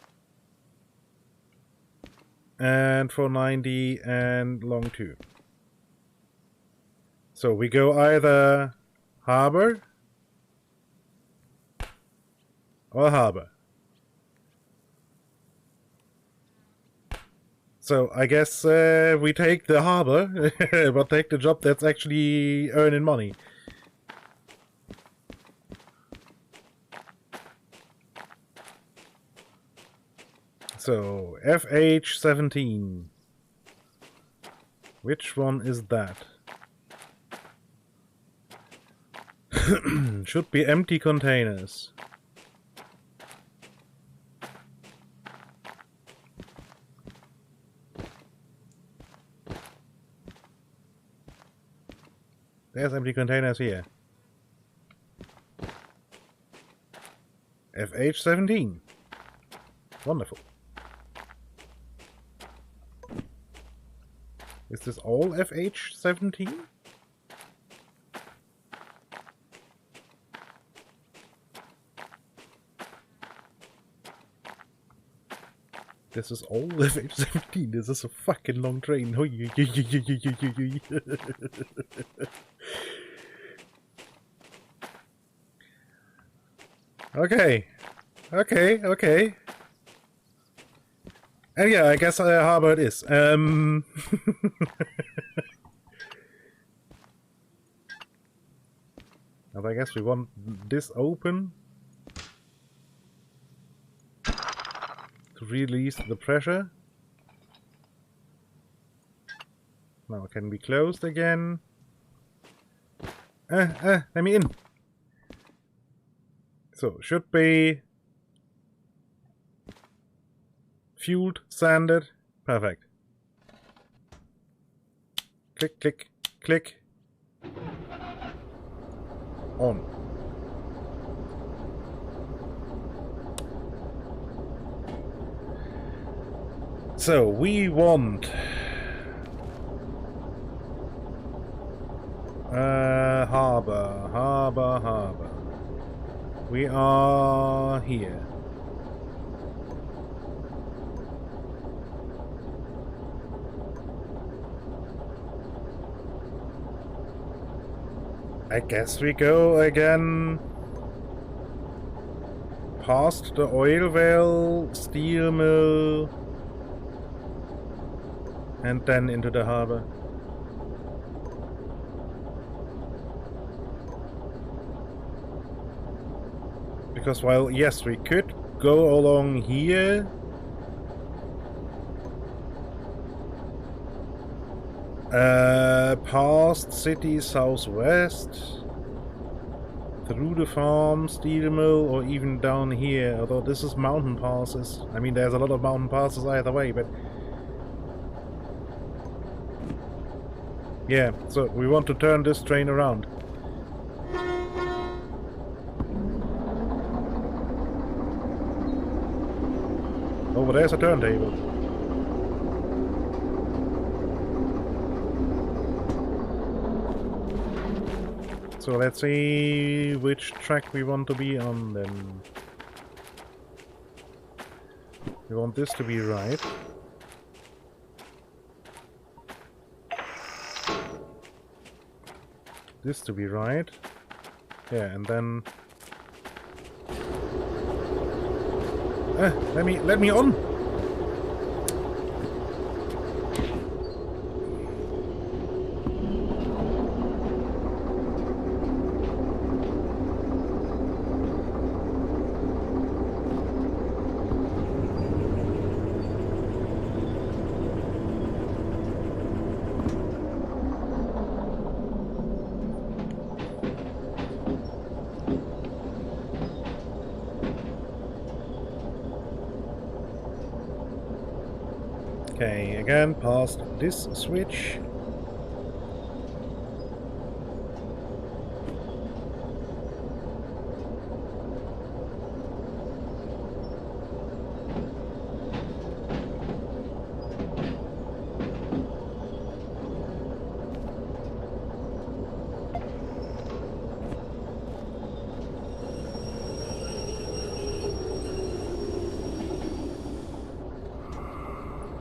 And 490 and long 2. So we go either harbor or harbor. So I guess we take the harbor, but take the job that's actually earning money. So FH17. Which one is that? Should be empty containers. There's empty containers here. FH17. Wonderful. Is this all FH17? This is all FH17. This is a fucking long train. Okay. Okay. And yeah, I guess harbor it is. But I guess we want this open to release the pressure. Now it can be closed again. Let me in. So should be fueled, sanded, perfect. Click, click, click. On. So we want harbor. We are here. I guess we go again past the oil well, steel mill, and then into the harbor. Because while, yes, we could go along here, past city southwest, through the farm, steel mill, or even down here. Although this is mountain passes. I mean, there's a lot of mountain passes either way, but... yeah, so we want to turn this train around. Over there's a turntable. So let's see which track we want to be on then. We want this to be right. This to be right. Yeah, and then... let me on! Okay, again, past this switch.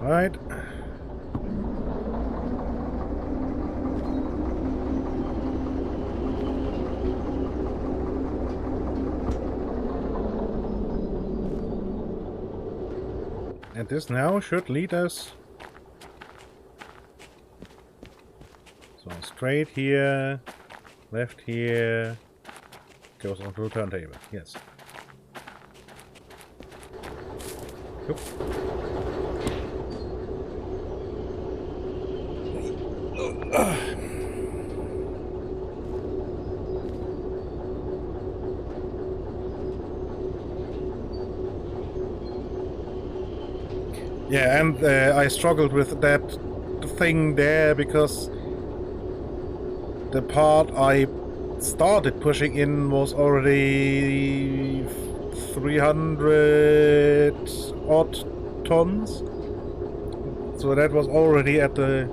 Right. And this now should lead us so straight here, left here, goes onto the turntable. Yes. Oop. Yeah, and I struggled with that thing there because the part I started pushing in was already 300 odd tons. So that was already at the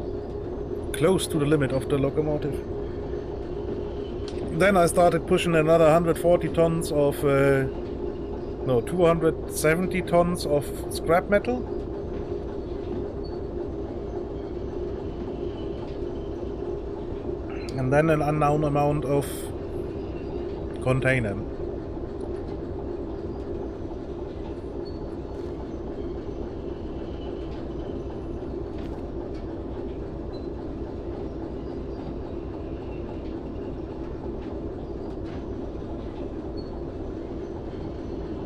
close to the limit of the locomotive. Then I started pushing another 140 tons of no, 270 tons of scrap metal. And then an unknown amount of container.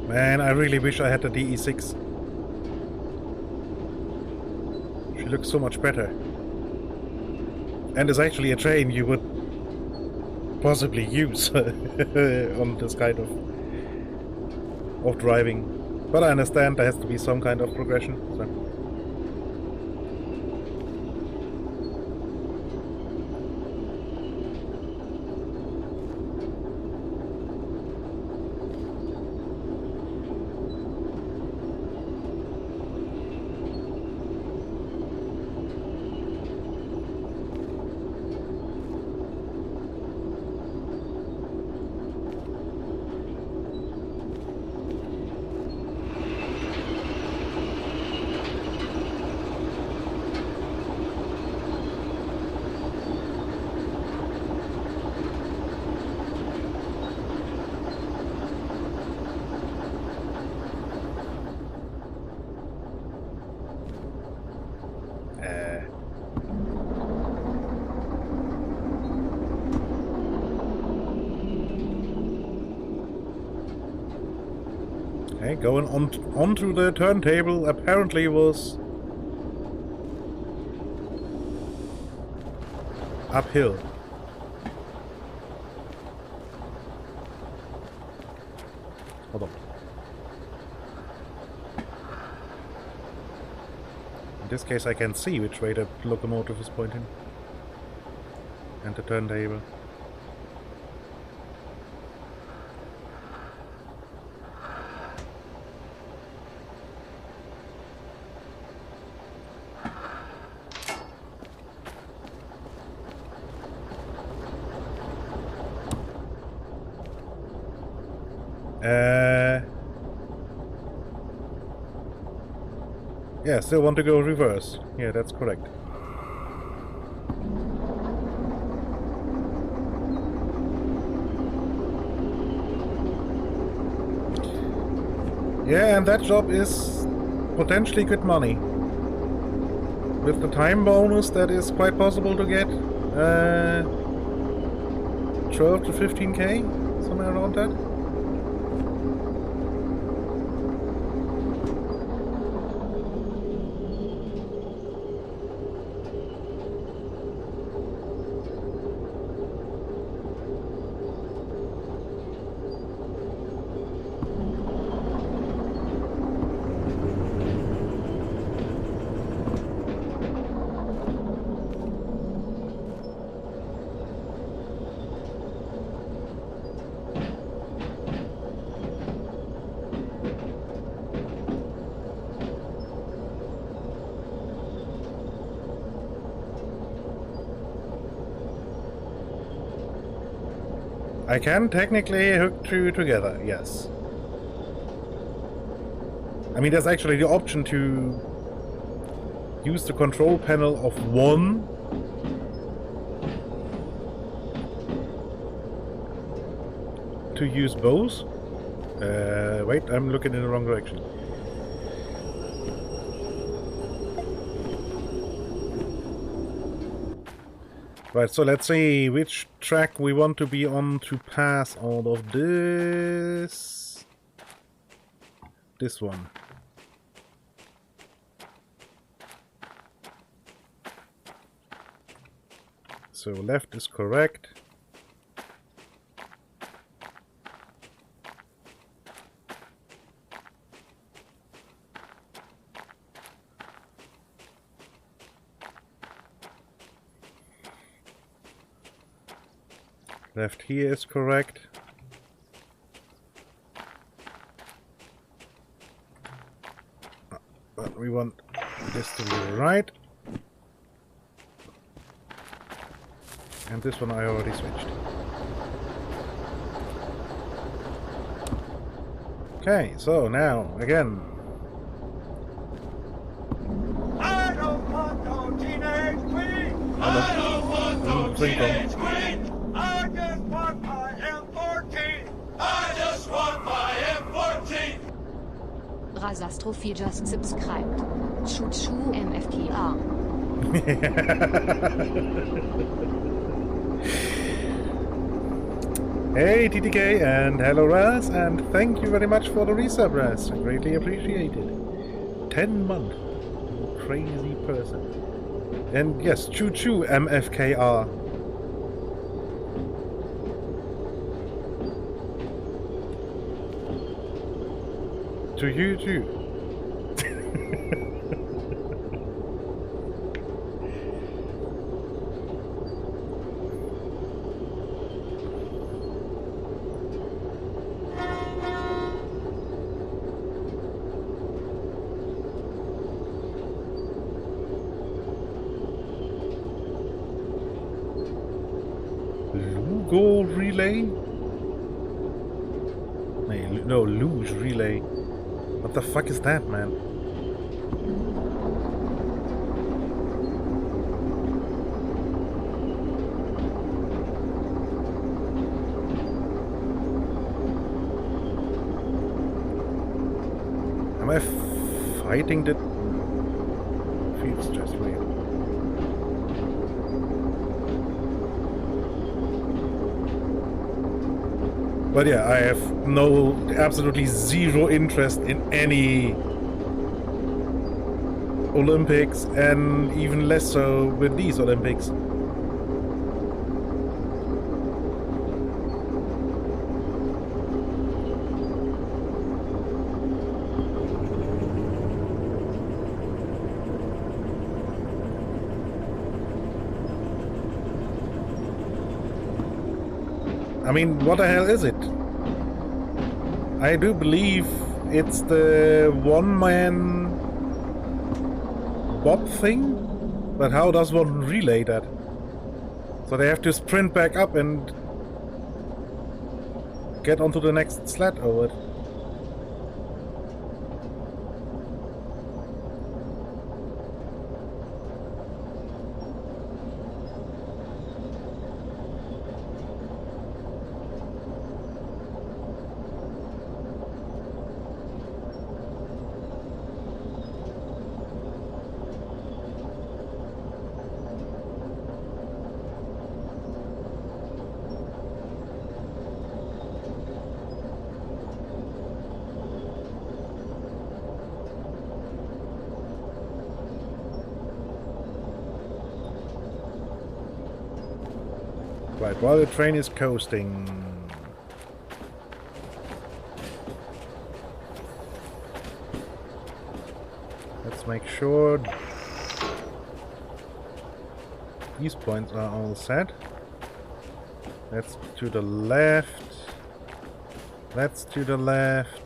Man, I really wish I had the DE6. She looks so much better. And it's actually a train you would possibly use on this kind of driving. But I understand there has to be some kind of progression. So. Okay, going onto the turntable apparently was uphill. Hold on. In this case I can see which way the locomotive is pointing. And the turntable. Yeah, still want to go reverse. Yeah, that's correct. Yeah, and that job is potentially good money. With the time bonus, that is quite possible to get 12 to 15k, somewhere around that. I can technically hook two together, yes. I mean, there's actually the option to use the control panel of one to use both. Wait, I'm looking in the wrong direction. Right, so let's see which track we want to be on to pass all of this. This one. So left is correct. Left here is correct. But we want this to be right. And this one I already switched. Okay, so now, again. I don't want no teenage queen! I don't want no teenage queen! I just want my M14! I just want my M14! Razastrophy just subscribed. Choo-choo MFKR. Hey TTK and hello Raz, and thank you very much for the resub, Raz. Greatly appreciated. 10 months. Crazy person. And yes, choo choo MFKR. To you too. Lugo relay? No, luge relay. What the fuck is that, man? Am I fighting the... Feels just weird. But yeah, I have absolutely zero interest in any Olympics, and even less so with these Olympics. I mean, what the hell is it? I do believe it's the one-man bob thing, but how does one relay that? So they have to sprint back up and get onto the next sled or what? Right, while the train is coasting. Let's make sure these points are all set. That's to the left. That's to the left.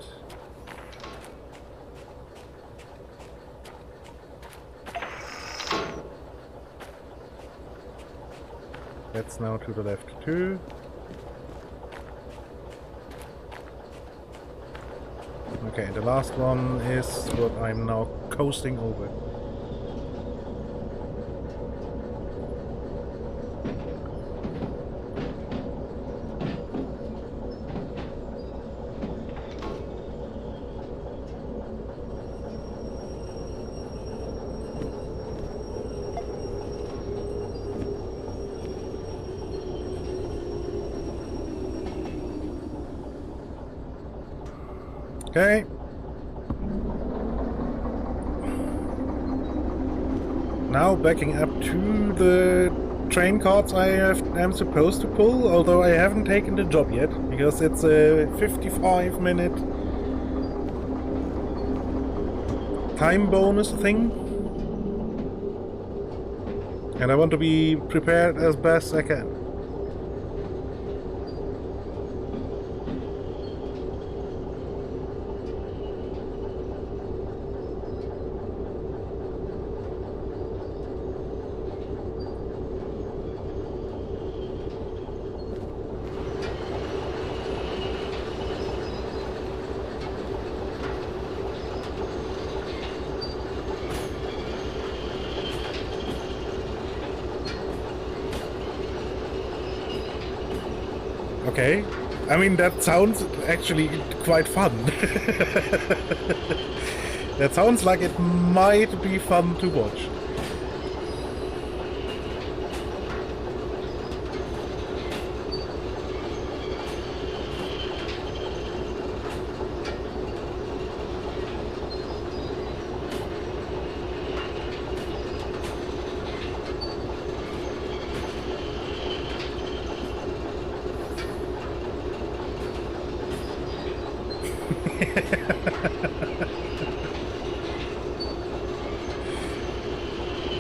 That's now to the left too. Okay, the last one is what I'm now coasting over. Okay. Now backing up to the train carts am supposed to pull, although I haven't taken the job yet, because it's a 55-minute time bonus thing. And I want to be prepared as best I can. Okay, I mean that sounds actually quite fun. That sounds like it might be fun to watch.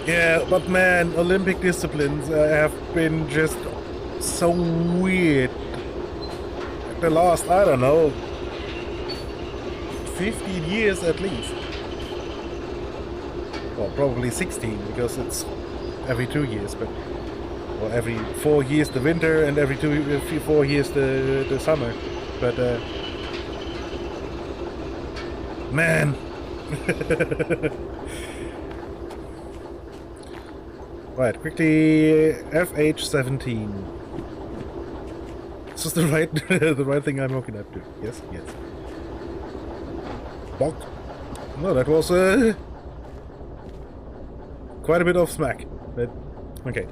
Yeah, but man, Olympic disciplines have been just so weird. The last, I don't know, 15 years at least. Well, probably 16, because it's every 2 years, but well, every 4 years the winter and every 4 years the summer. But man. Right, quickly FH17. This is the right the right thing I'm looking at too. Yes, yes. Bonk. No, that was quite a bit of smack. But okay.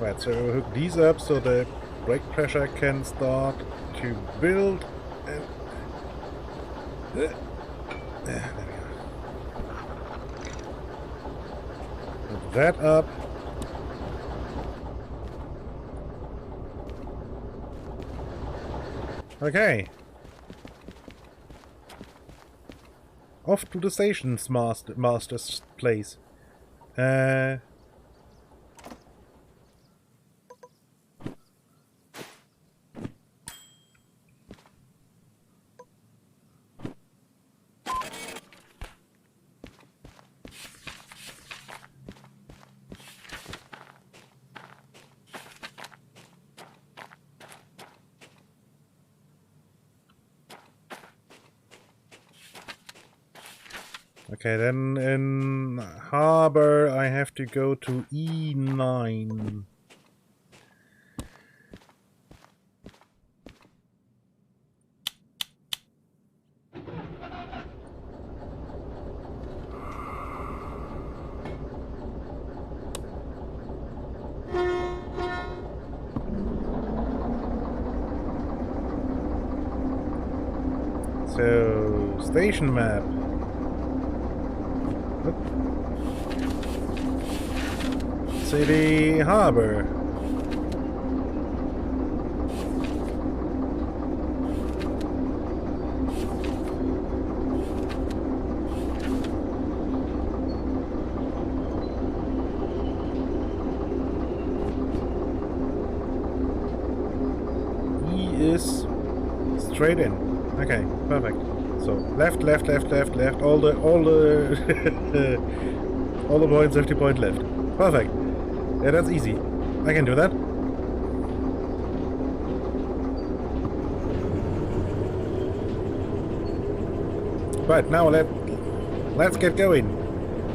Right, so hook these up so the brake pressure can start to build and there we go. Put that up. Okay. Off to the station's master's place. Okay, then in harbor I have to go to E9. So, station map. City harbor. E is straight in. Okay, perfect. So left, left, left, left, left. All the all the points have to point left. Perfect. Yeah, that's easy. I can do that. Right, now let's get going.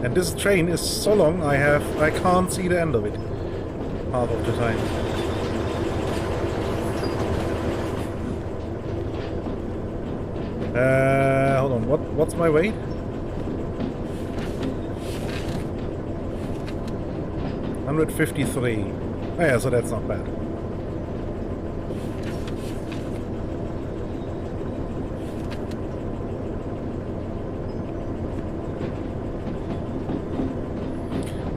And this train is so long I can't see the end of it half of the time. Hold on, what's my weight? 153. Oh yeah, so that's not bad.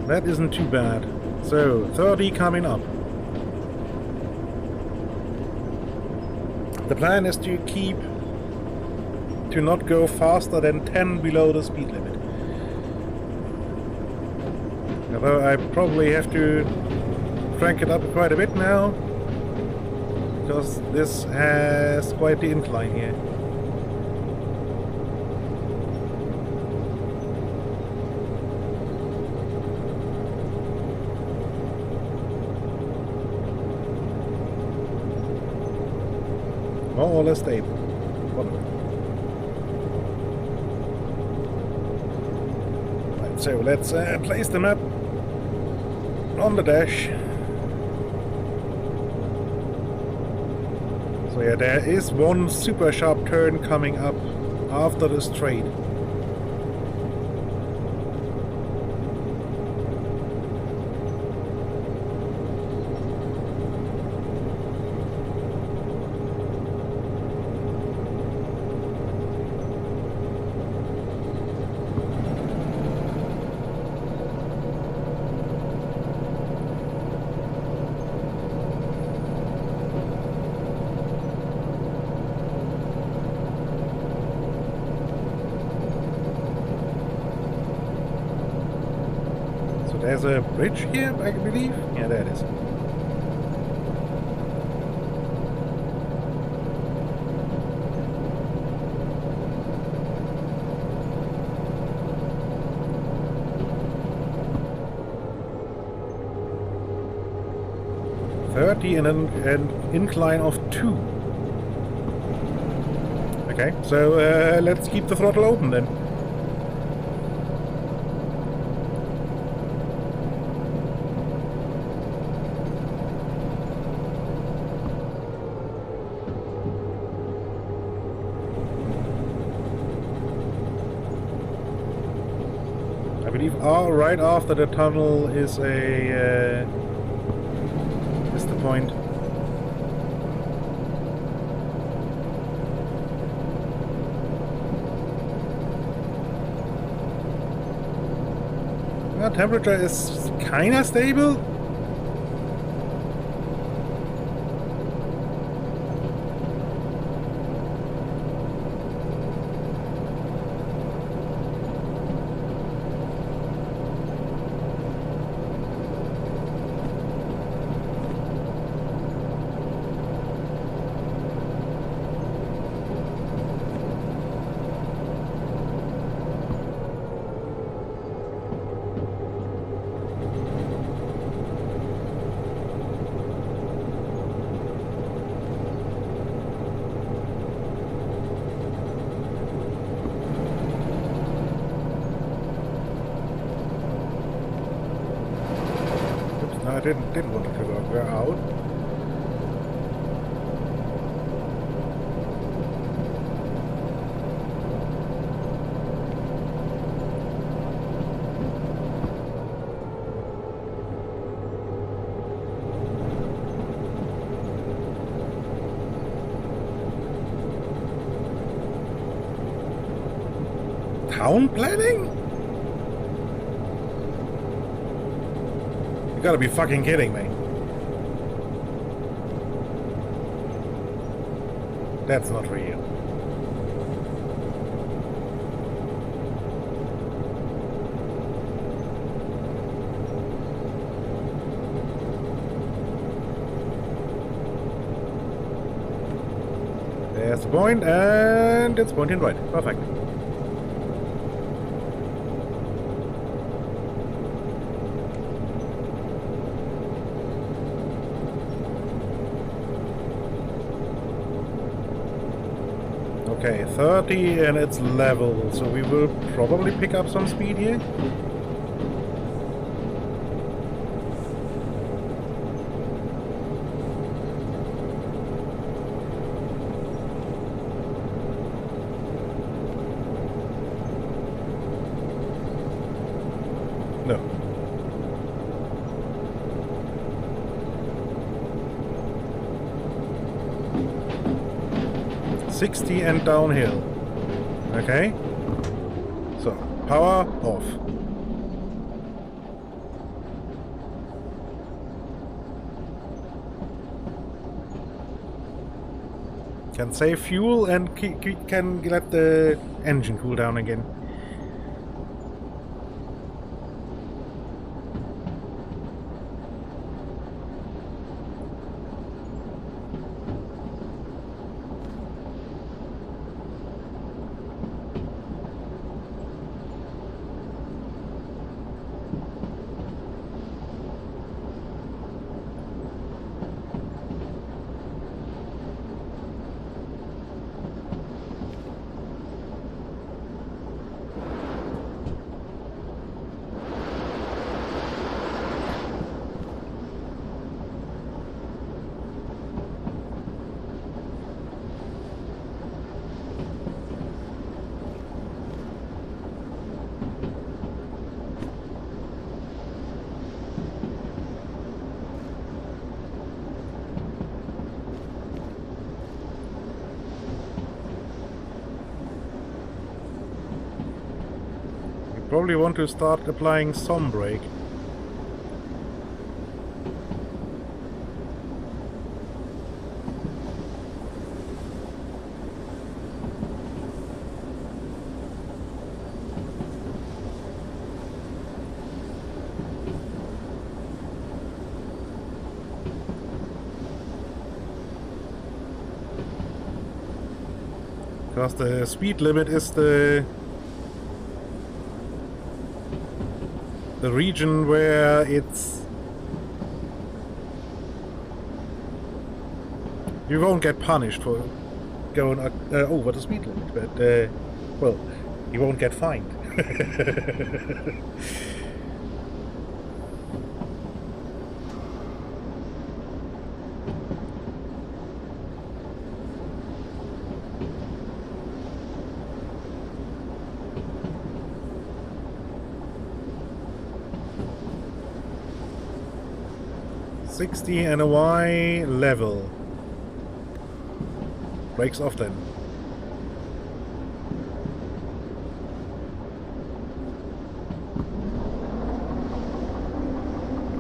That isn't too bad. So, 30 coming up. The plan is to not go faster than 10 below the speed limit. Although I probably have to crank it up quite a bit now, because this has quite the incline here. More or less stable. Whatever. Right, so let's place the map on the dash. So yeah, there is one super sharp turn coming up after the straight. There's a bridge here, I believe. Yeah, there it is. And an incline of 2. Okay, so let's keep the throttle open then. I believe right after the tunnel is the point. Well, temperature is kinda stable. didn't want to go out. Town planning? You gotta be fucking kidding me. That's not real. There's the point, and it's pointing right. Perfect. Okay, 30 and it's level, so we will probably pick up some speed here. No. $60 and downhill. Okay. So, power off. Can save fuel and can let the engine cool down again. Probably want to start applying some brake. Because the speed limit is the region where it's... You won't get punished for going over the speed limit, but, well, you won't get fined. $60 and a Y level. Brakes off then.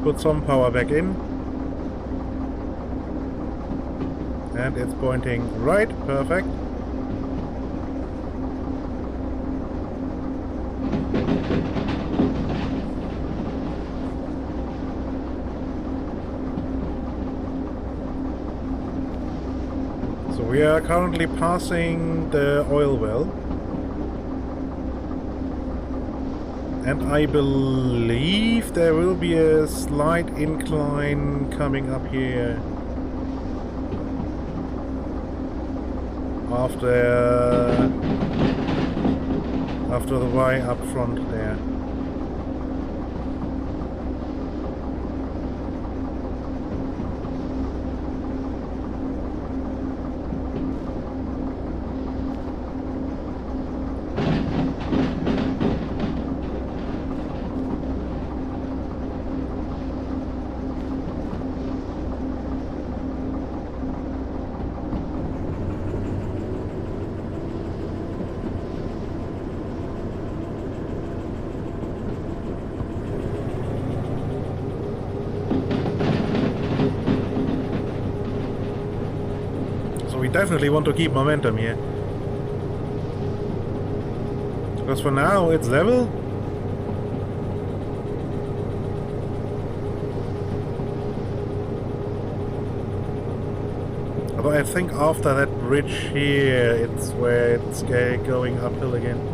Put some power back in. And it's pointing right. Perfect. We are currently passing the oil well, and I believe there will be a slight incline coming up here after the Y up front there. definitely want to keep momentum here. Because for now it's level. Although I think after that bridge here, it's where it's going uphill again.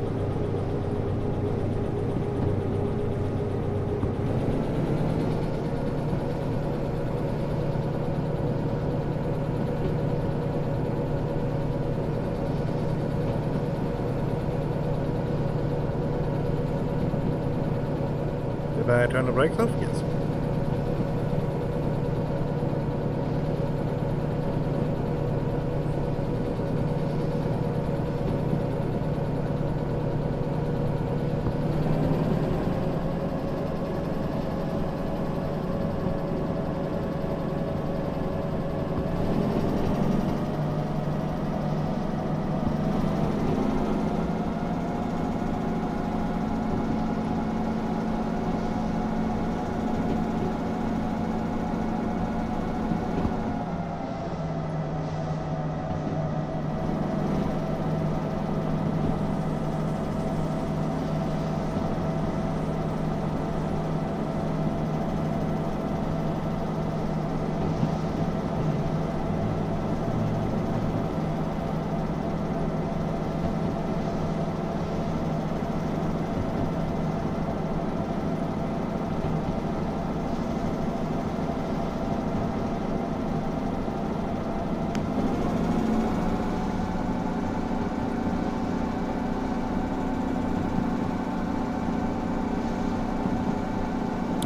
Did I turn the brakes off? Yes.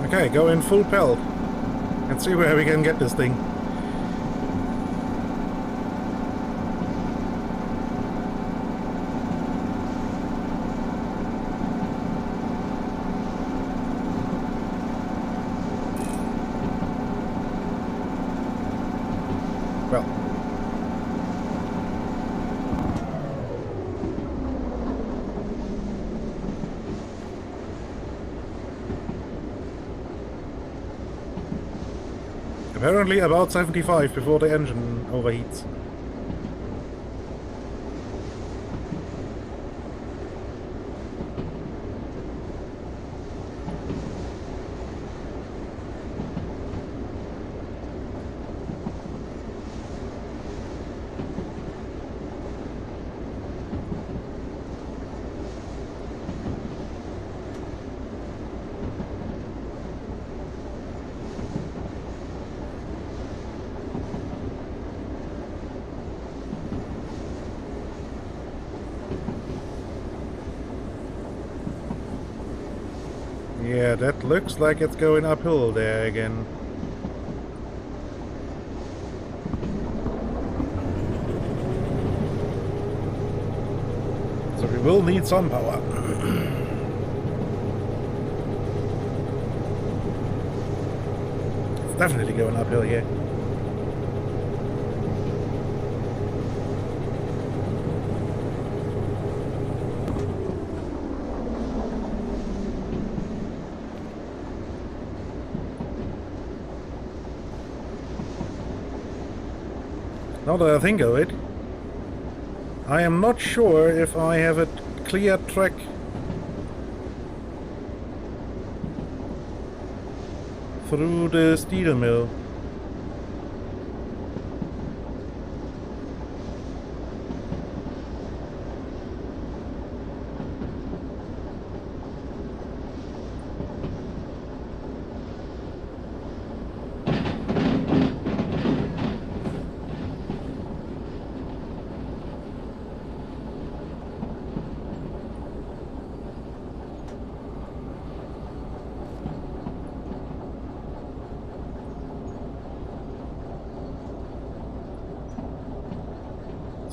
Okay, go in full pelt and see where we can get this thing. Well. Apparently about 75 before the engine overheats. Yeah, that looks like it's going uphill there again. So we will need some power. It's definitely going uphill here. Now that I think of it, I am not sure if I have a clear track through the steel mill.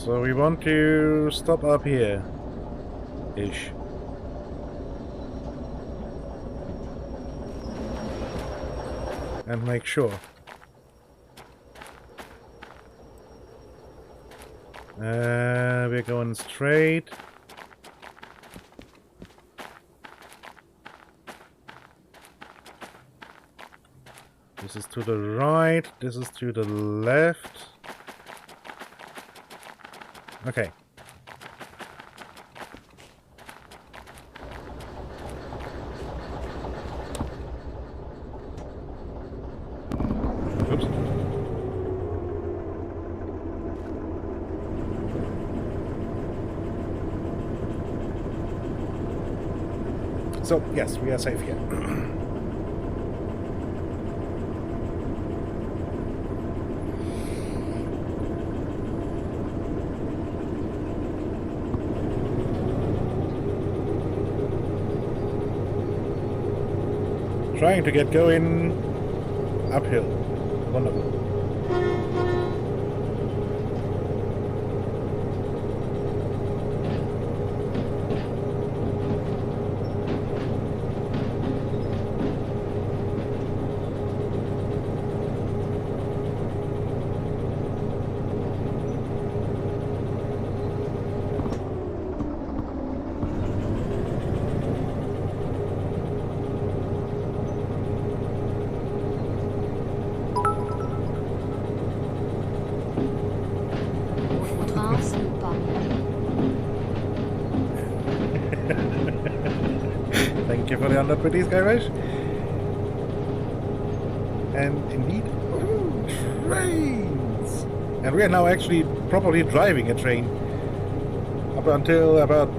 So we want to stop up here, ish. And make sure. We're going straight. This is to the right, this is to the left. Okay. Oops. So, yes, we are safe here. Trying to get going uphill. Wonderful. Thank you for the honor, pretty Skyrush. And indeed, trains! And we are now actually properly driving a train. Up until about,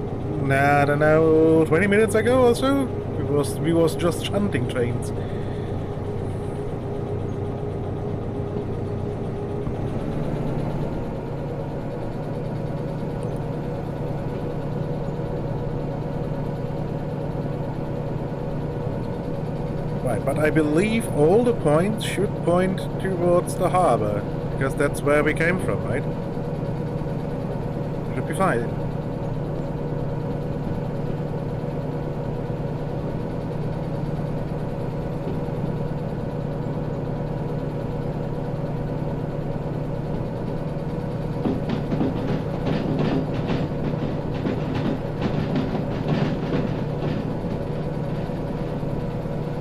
I don't know, 20 minutes ago or so, we was just shunting trains. Right, but I believe all the points should point towards the harbor, because that's where we came from, right? Should be fine.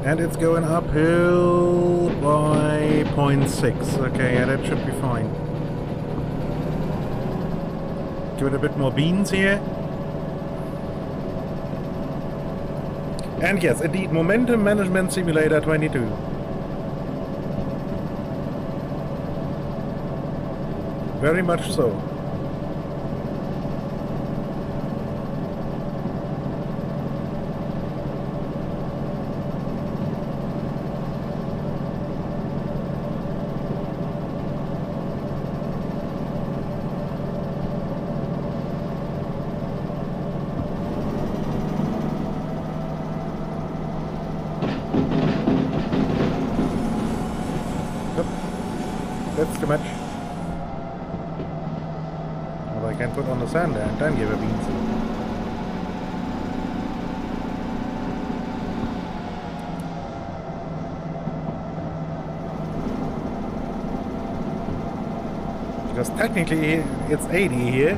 And it's going uphill by 0.6. Okay, yeah, that should be fine. Give it a bit more beans here. And yes, indeed, Momentum Management Simulator 22. Very much so. That's too much. Well, I can put on the sand there and then give a beans. Because technically it's 80 here,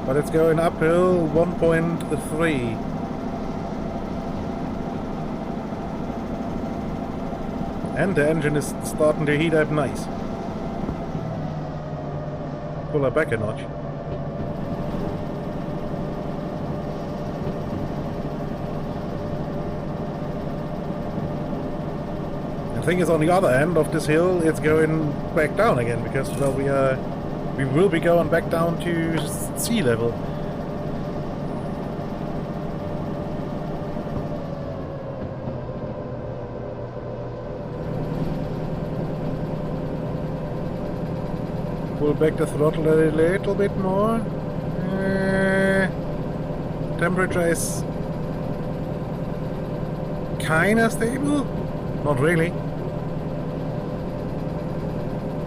but it's going uphill 1.3. And the engine is starting to heat up nice. Pull her back a notch. The thing is, on the other end of this hill, it's going back down again because, well, we will be going back down to sea level. Pull back the throttle a little bit more. Temperature is kinda stable. Not really.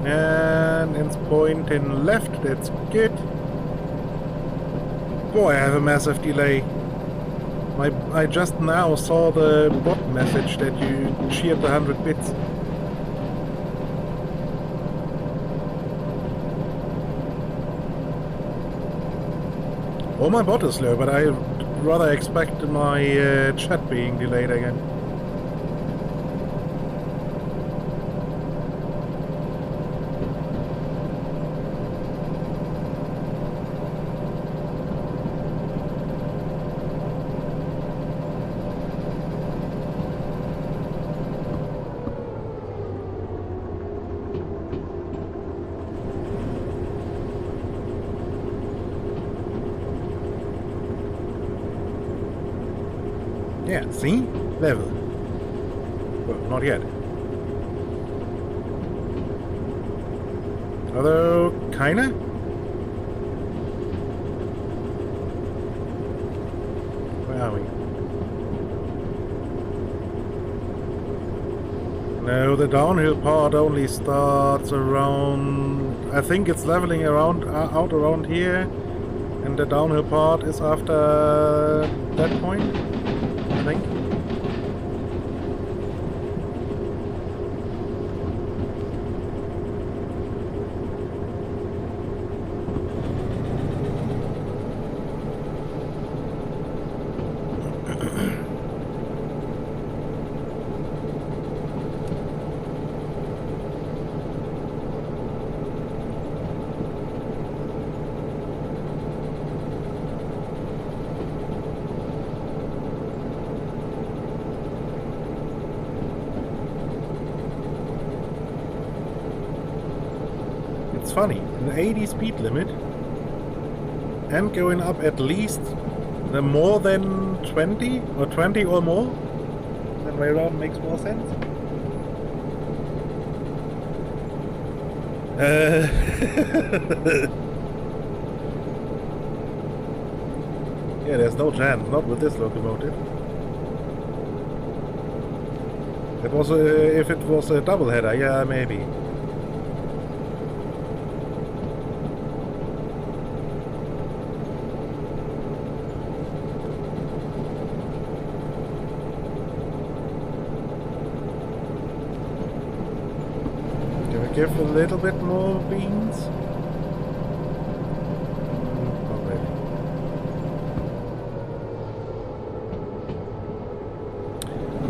And it's pointing left, that's good. Boy, I have a massive delay. I just now saw the bot message that you cheered the 100 bits. Well, my bot is slow, but I rather expect my chat being delayed again. Yeah, see? Level. Well, not yet. Although, kinda? Where are we? No, the downhill part only starts around... I think it's leveling around out around here. And the downhill part is after that point, I think. It's funny, an 80 speed limit and going up at least the more than 20 or 20 or more, that way around makes more sense. Yeah, there's no chance, not with this locomotive. It was if it was a double header, yeah, maybe. Give a little bit more beans. Not really.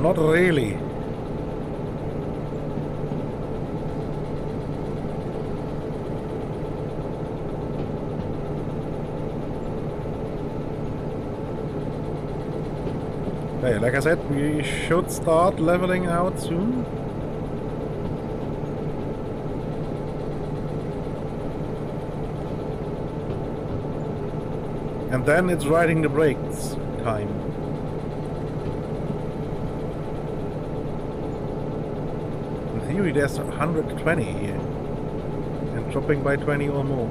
Not really. Hey, like I said, we should start leveling out soon. And then it's riding the brakes time. In theory there's 120 here. And dropping by 20 or more.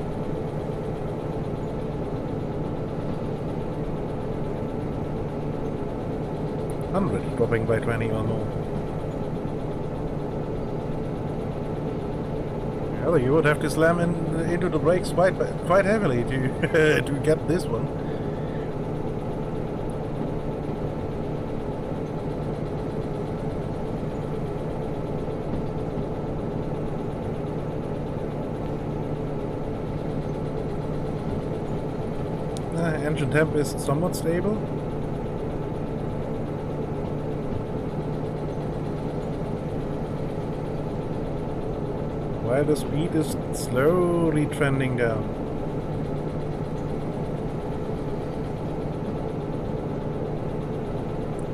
Dropping by 20 or more. Well, you would have to slam into the brakes quite heavily to to get this one. Engine temp is somewhat stable. While the speed is slowly trending down.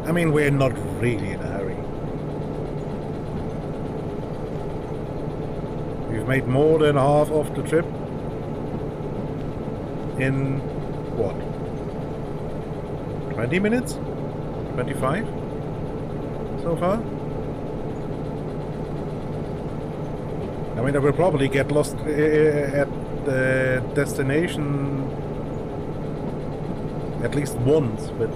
I mean, we're not really in a hurry. We've made more than half of the trip in what? 20 minutes? 25? So far? I mean, I will probably get lost at the destination at least once, but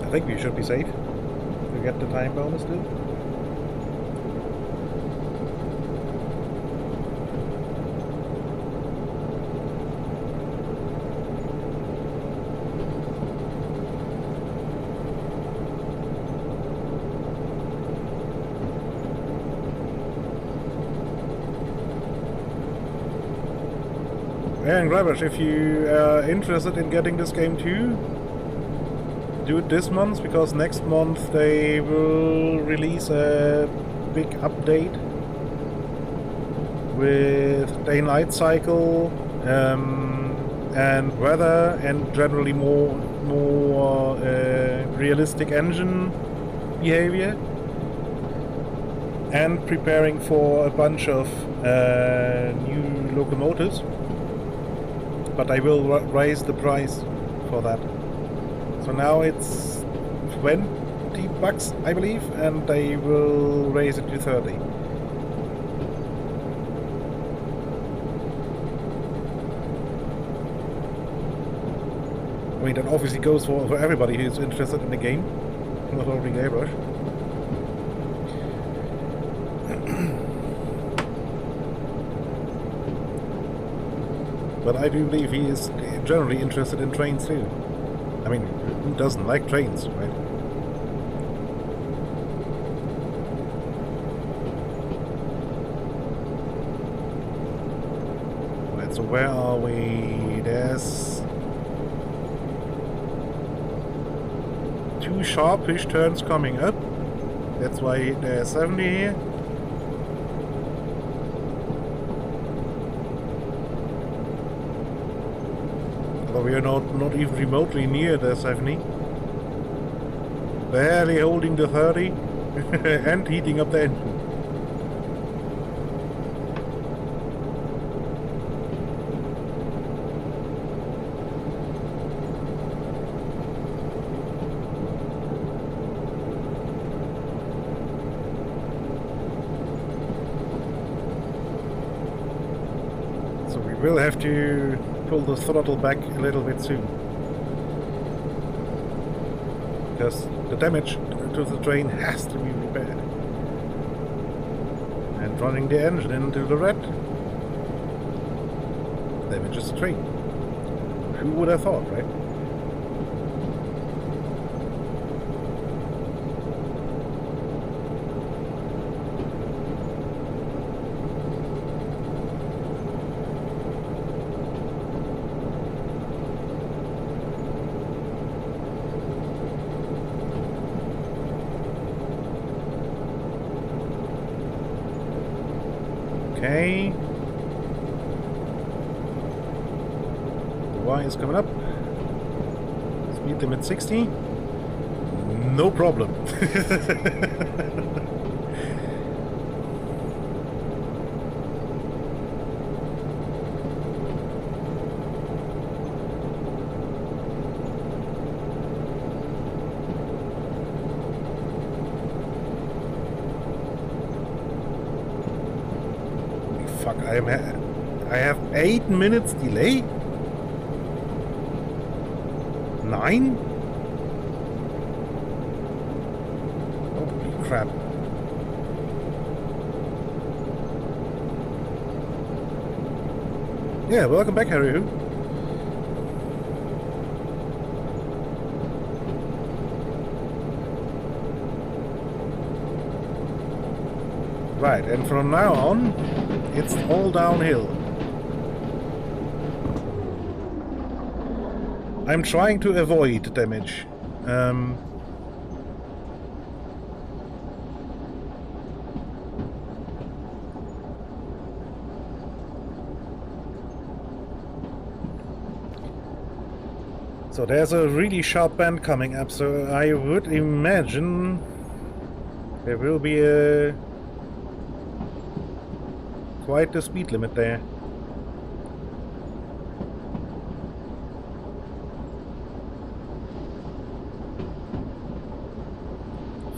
I think we should be safe to get the time bonus too. And Grabbers, if you are interested in getting this game too, do it this month, because next month they will release a big update with day-night cycle and weather and generally more realistic engine behavior. and preparing for a bunch of new locomotives. But I will raise the price for that. So now it's 20 bucks, I believe, and I will raise it to 30. I mean, that obviously goes for everybody who's interested in the game, not only Airbrush. But I do believe he is generally interested in trains too. I mean, who doesn't like trains, right? Right, so where are we? There's 2 sharpish turns coming up. That's why there's 70 here. Although we are not even remotely near the 70. Barely holding the 30 and heating up the engine. So we will have to pull the throttle back a little bit soon, because the damage to the train has to be repaired. And running the engine into the red damages the train. Who would have thought, right? Okay. Y is coming up. Speed limit 60. No problem. Fuck, I have 8 minutes delay? 9? Holy crap. Yeah, welcome back, Harry. Right, and from now on, it's all downhill. I'm trying to avoid damage. So there's a really sharp bend coming up, so I would imagine there will be a quite the speed limit there.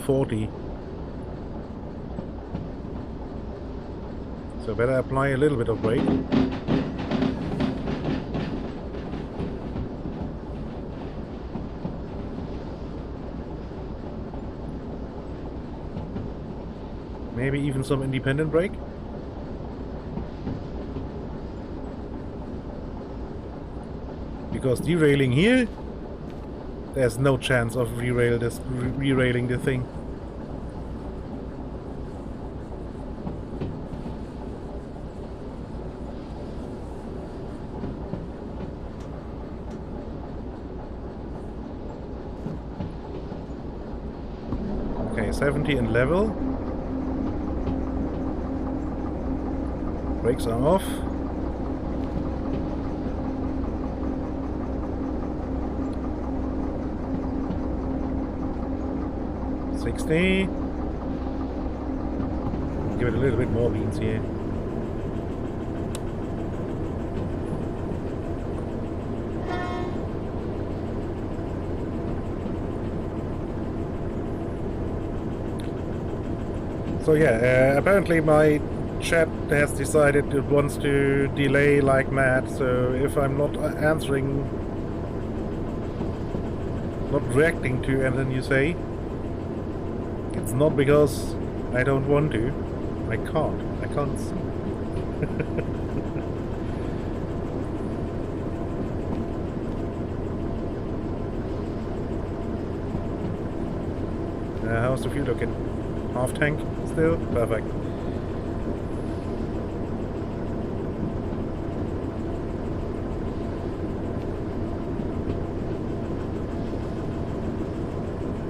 .40. So better apply a little bit of brake. Maybe even some independent brake. Because derailing here, there's no chance of re-railing the thing. Okay, 70 and level. Brakes are off. give it a little bit more beans here. So yeah, apparently my chat has decided it wants to delay like mad, so if I'm not answering, not reacting to anything you say, it's not because I don't want to. I can't see. How's the fuel looking? Half tank still? Perfect.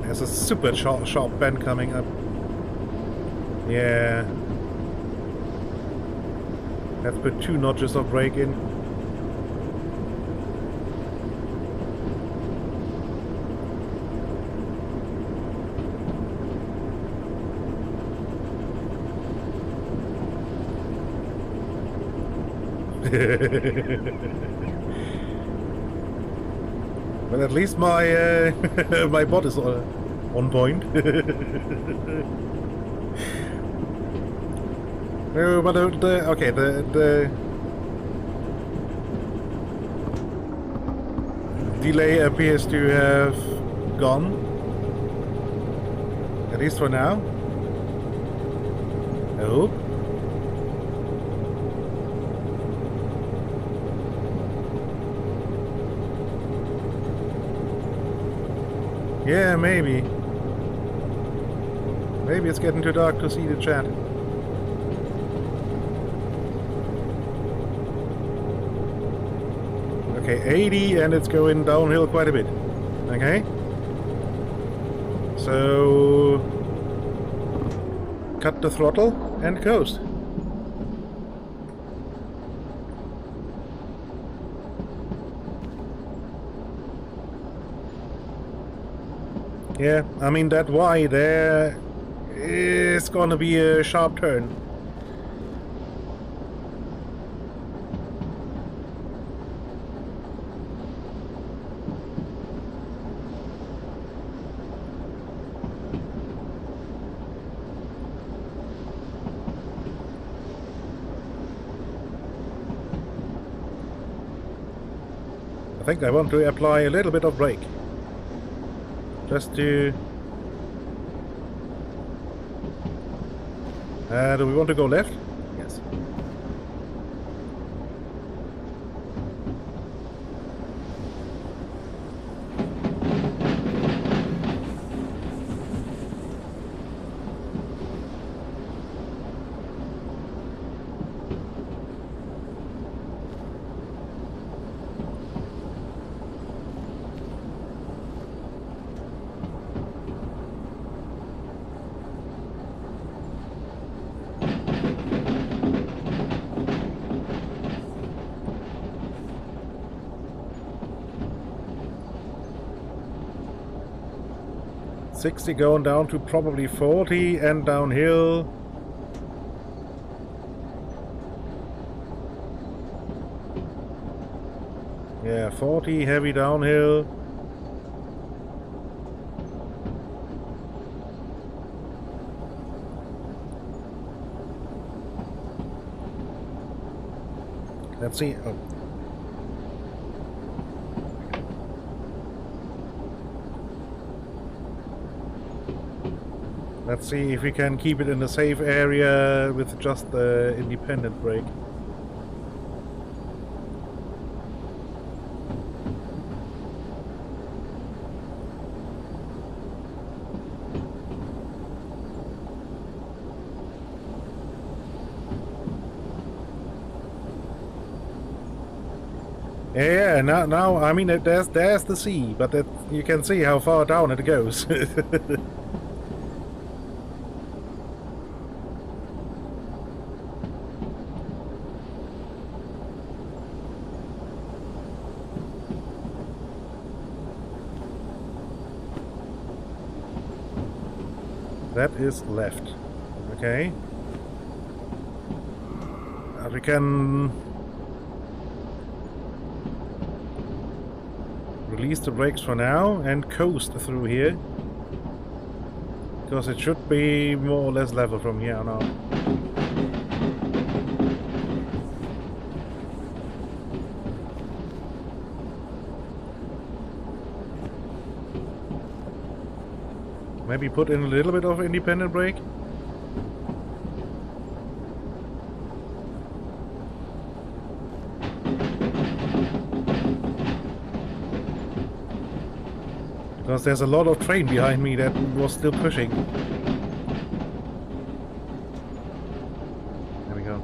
There's a super sharp bend coming up. Yeah. Let's put 2 notches of brake in. But at least my my bot is on point. No, but okay, the delay appears to have gone, at least for now. I hope. Yeah, maybe. Maybe it's getting too dark to see the chat. Okay, 80 and it's going downhill quite a bit. Okay. So cut the throttle and coast. Yeah, I mean that Y there is gonna be a sharp turn. I think I want to apply a little bit of brake. Just to... do we want to go left? Yes. $60 going down to probably 40 and downhill. Yeah, 40 heavy downhill. Let's see. Oh. Let's see if we can keep it in a safe area with just the independent brake. Yeah, now I mean there's the sea, but you can see how far down it goes. That is left. Okay. We can release the brakes for now and coast through here. Because it should be more or less level from here on out. Maybe put in a little bit of independent brake. Because there's a lot of train behind me that was still pushing. There we go.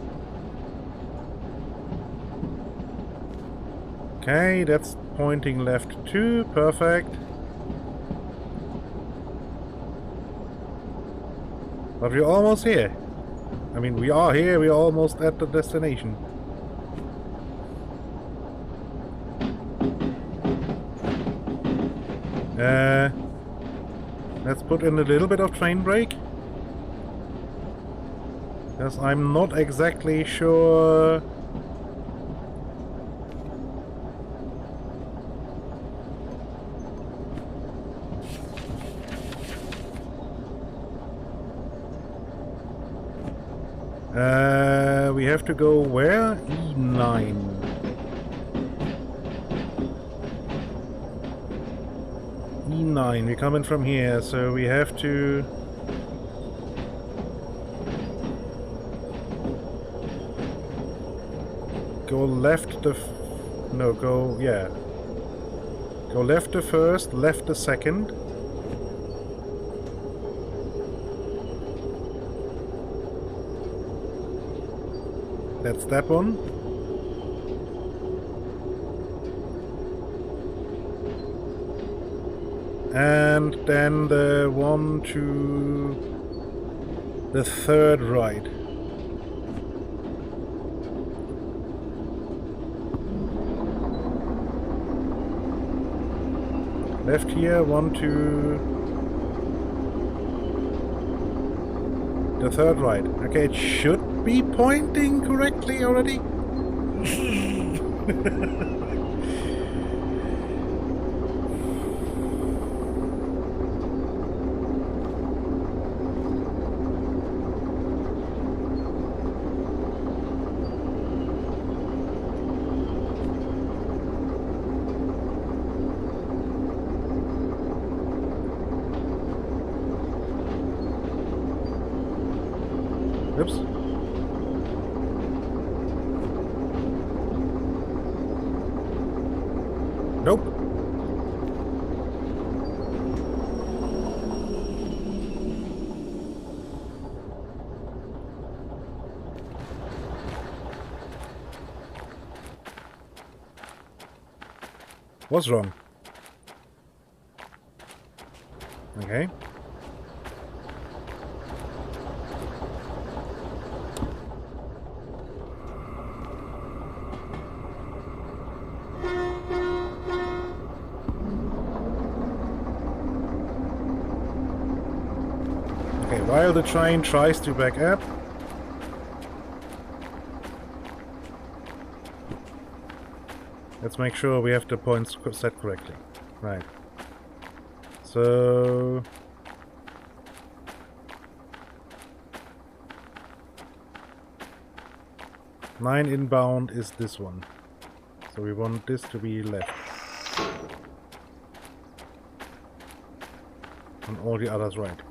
Okay, that's pointing left too. Perfect. But we're almost here. I mean, we are here, we're almost at the destination. Let's put in a little bit of train brake. Because I'm not exactly sure. We have to go where? E9. E9, we're coming from here, so we have to go left the go left the first, left the second. That's that one. And then the one to the third right. Left here, one to the third right. Okay, it should be pointing correctly already. Oops. Nope. What's wrong? Okay. While the train tries to back up, let's make sure we have the points set correctly. Right. So nine inbound is this one. So we want this to be left. And all the others right.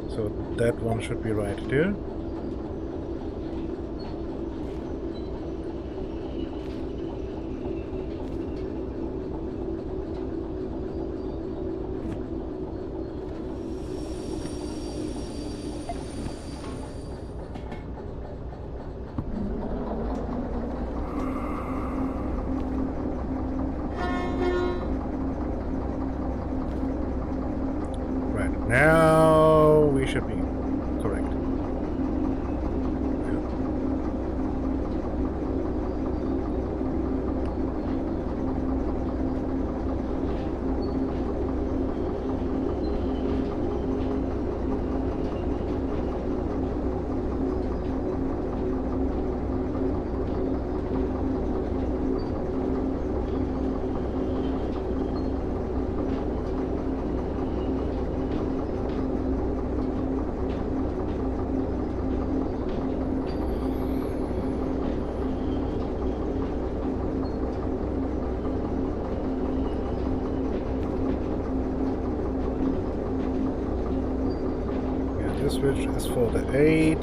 So that one should be right too. Right, now we should be correct. This switch is for the 8.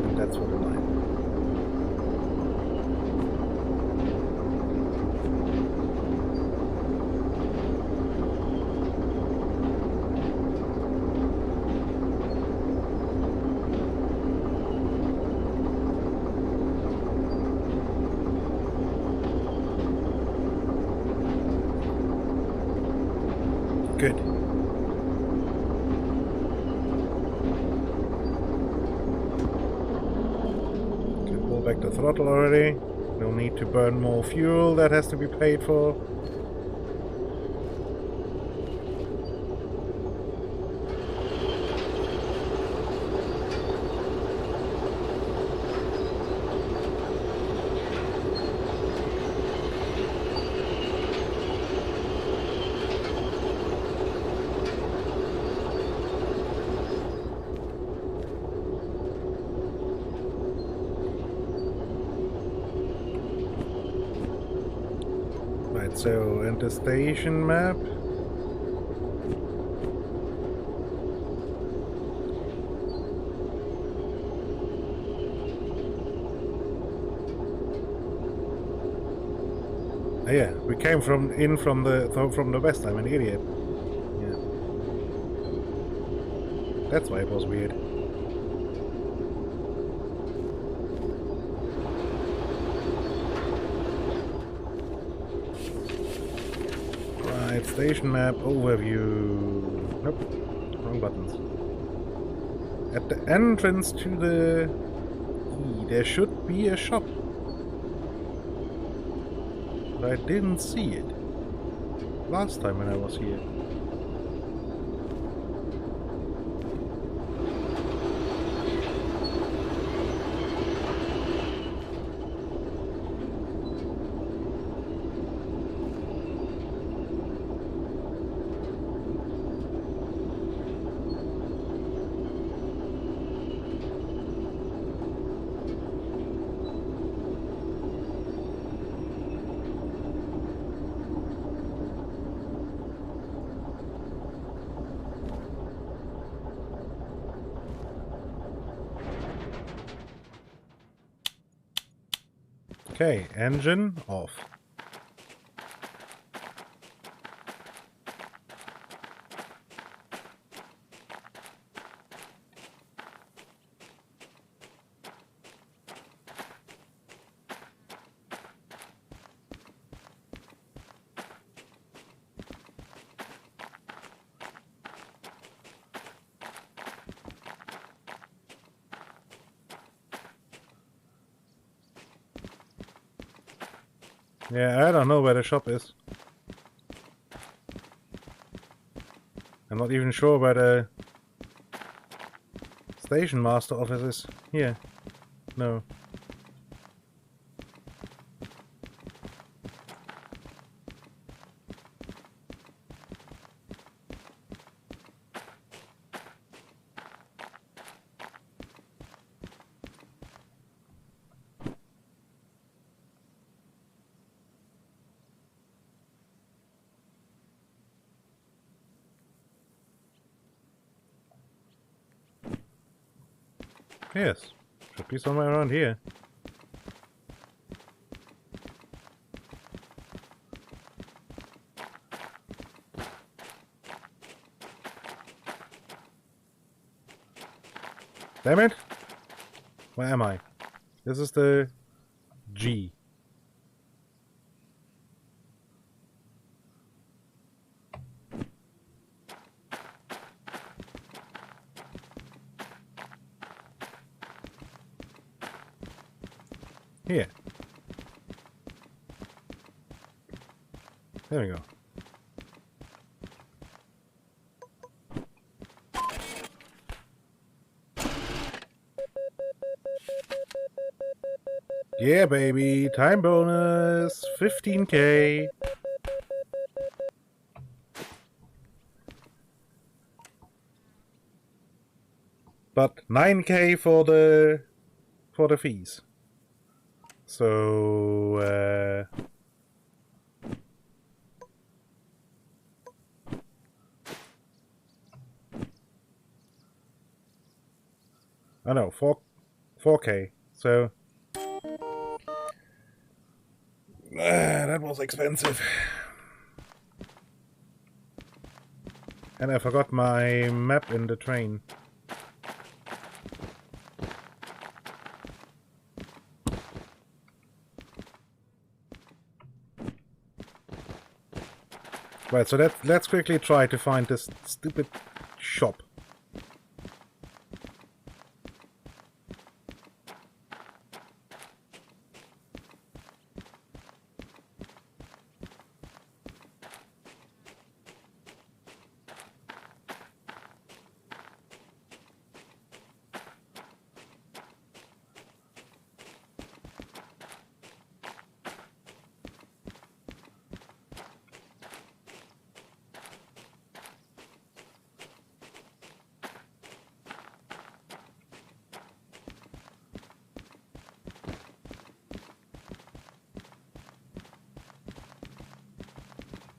And that's for the 9. Good. Can pull back the throttle already. No need to burn more fuel, that has to be paid for. Right, so, and the station map. Oh, yeah, we came from the west. I'm an idiot. Yeah. That's why it was weird. Right, station map overview. Nope, wrong buttons. At the entrance to the key, there should be a shop. But I didn't see it last time when I was here. Okay, engine off. Yeah, I don't know where the shop is. I'm not even sure where the station master office is. Here. No. Yes, should be somewhere around here. Damn it! Where am I? This is the G. Here. There we go. Yeah, baby. Time bonus. 15K. But 9K for the fees. So, I know, 4K. So that was expensive. And I forgot my map in the train. Right, so let's quickly try to find this stupid shop.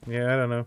Yeah, I don't know.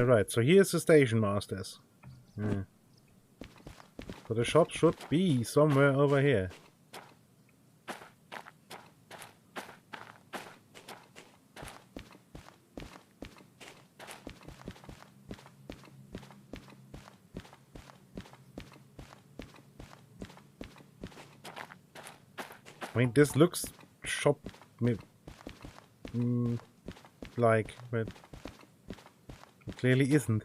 Right, so here's the station masters. Yeah. So the shop should be somewhere over here. I mean, this looks shop like, but it clearly isn't.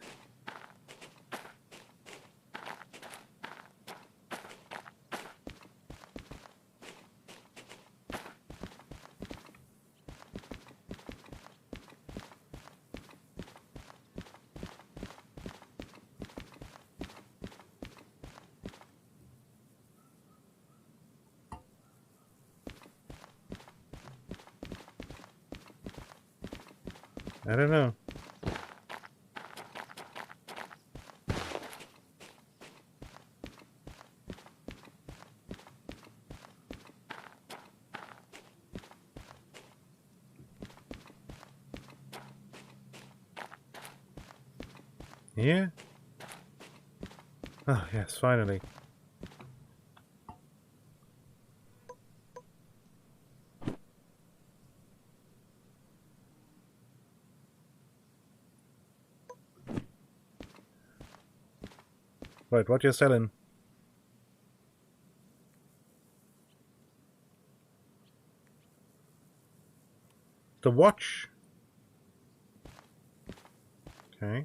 I don't know. Here? Oh, yes, finally. Right, what you're selling? The watch. Okay.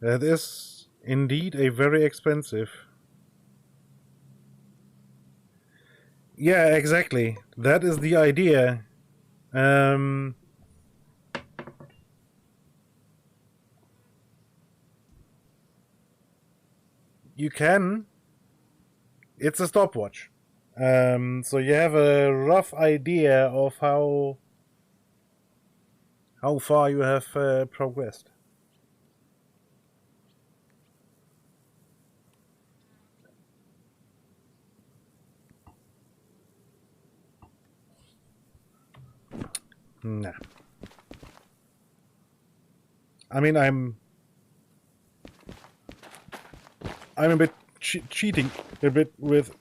That is indeed a very expensive. Yeah, exactly. That is the idea. You can. It's a stopwatch. So you have a rough idea of how far you have progressed. Nah. I mean, I'm a bit cheating a bit with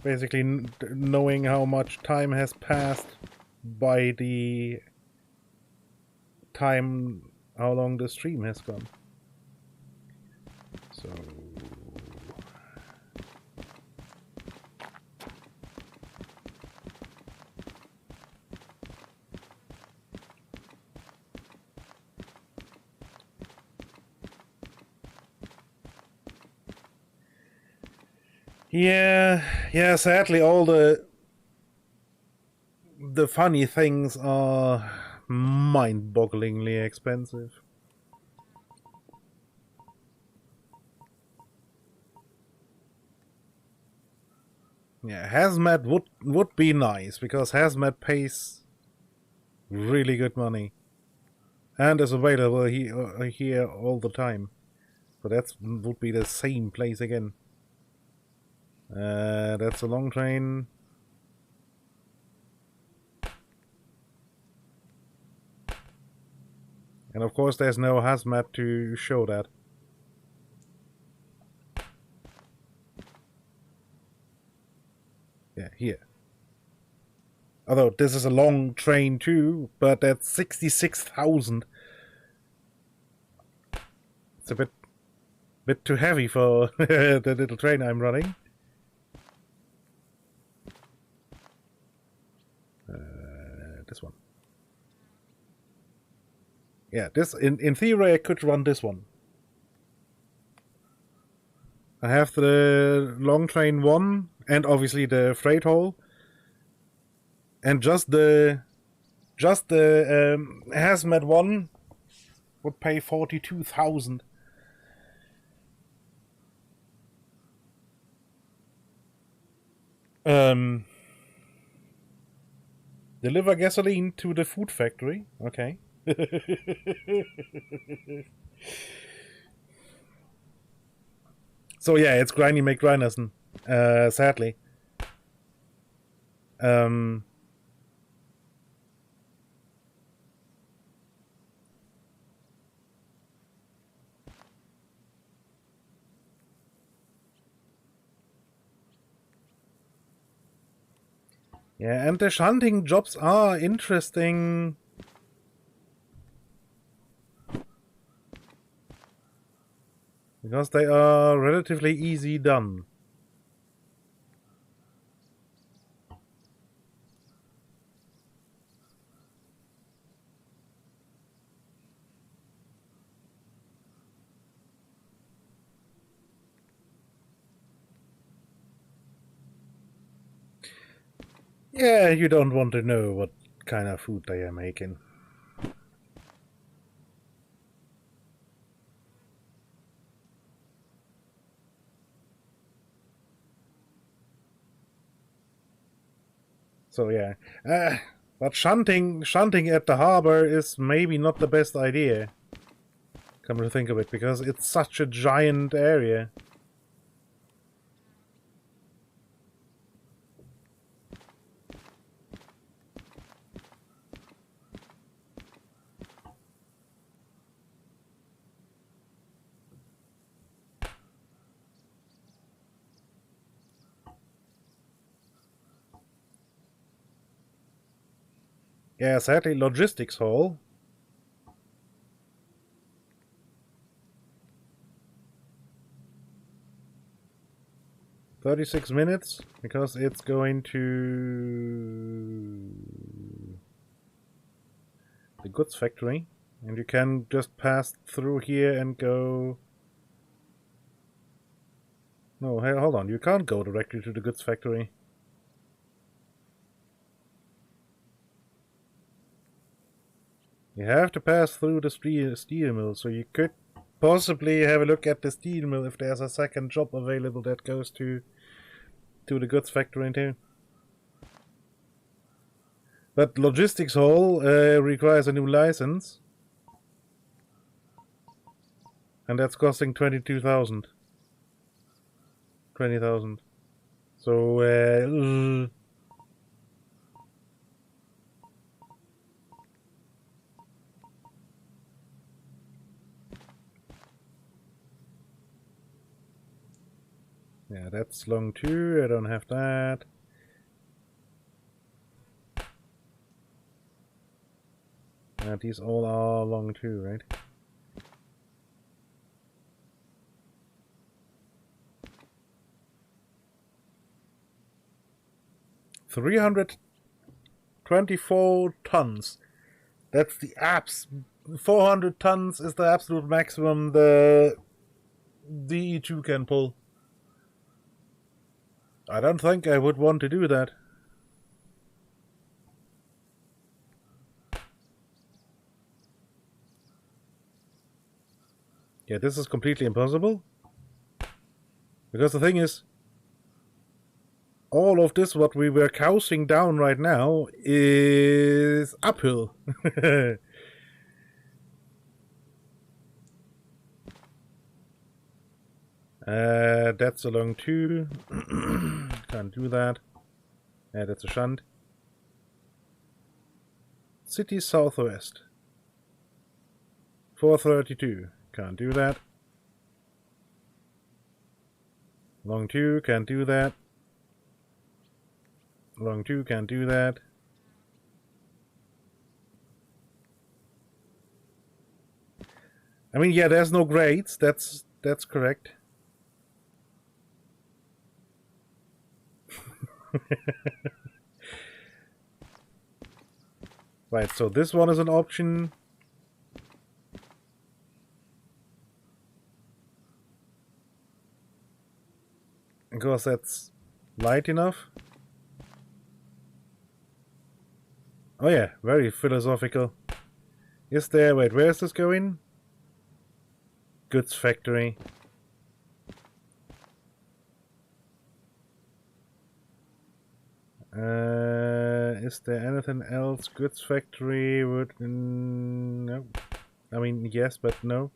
basically knowing how much time has passed by the time how long the stream has gone. So Yeah, sadly all the funny things are mind-bogglingly expensive. Yeah, hazmat would be nice, because hazmat pays really good money and is available here all the time. So that would be the same place again. That's a long train. And of course there's no hazmat to show that. Yeah, here. Although this is a long train too, but that's 66,000. It's a bit too heavy for the little train I'm running. This one. Yeah, this in theory I could run this one. I have the long train 1 and obviously the freight hall, and just the hazmat 1 would pay 42,000. Deliver gasoline to the food factory. Okay. So yeah, it's Grindy McGrinerson, sadly. Yeah, and the shunting jobs are interesting. Because they are relatively easy done. Yeah, you don't want to know what kind of food they are making. So yeah, but shunting at the harbor is maybe not the best idea. Come to think of it, because it's such a giant area. Yeah, sadly, logistics hall. "36 minutes, because it's going to the goods factory, and you can just pass through here and go. No, hey, hold on, you can't go directly to the goods factory. You have to pass through the steel mill, so you could possibly have a look at the steel mill if there's a second job available that goes to the goods factory too. But logistics hall requires a new license, and that's costing 22,000. 20,000. So yeah, that's long too. I don't have that. These all are long too, right? $324 tons. That's the abs. 400 tons is the absolute maximum the DE2 can pull. I don't think I would want to do that. Yeah, this is completely impossible. Because the thing is, all of this what we were coasting down right now is uphill. That's along 2. Can't do that. That's a shunt. City southwest. 432. Can't do that. Long 2, can't do that. Long 2, can't do that. I mean, yeah, there's no grades. That's correct. Right, so this one is an option. Because that's light enough. Oh yeah, very philosophical. Is there... Wait, where is this going? Goods factory. Is there anything else? Goods factory would... no. I mean, yes, but no.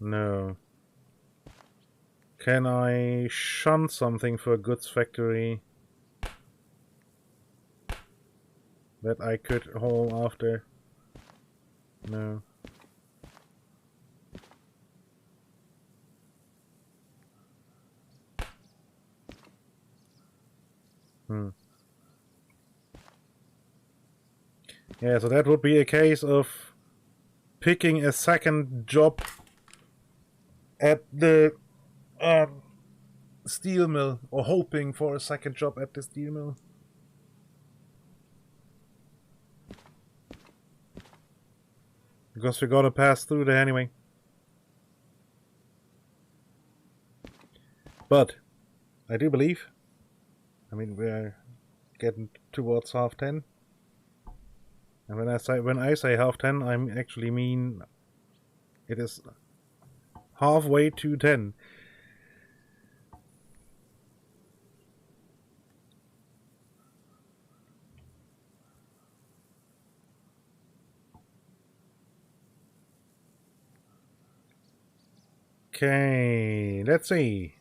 No. Can I shunt something for a goods factory that I could haul after? No. Yeah, so that would be a case of picking a second job at the steel mill, or hoping for a second job at the steel mill. Because we're gonna pass through there anyway. But I do believe, I mean, we're getting towards 10:30. And when I say 10:30, I actually mean it is halfway to 10. Okay, let's see.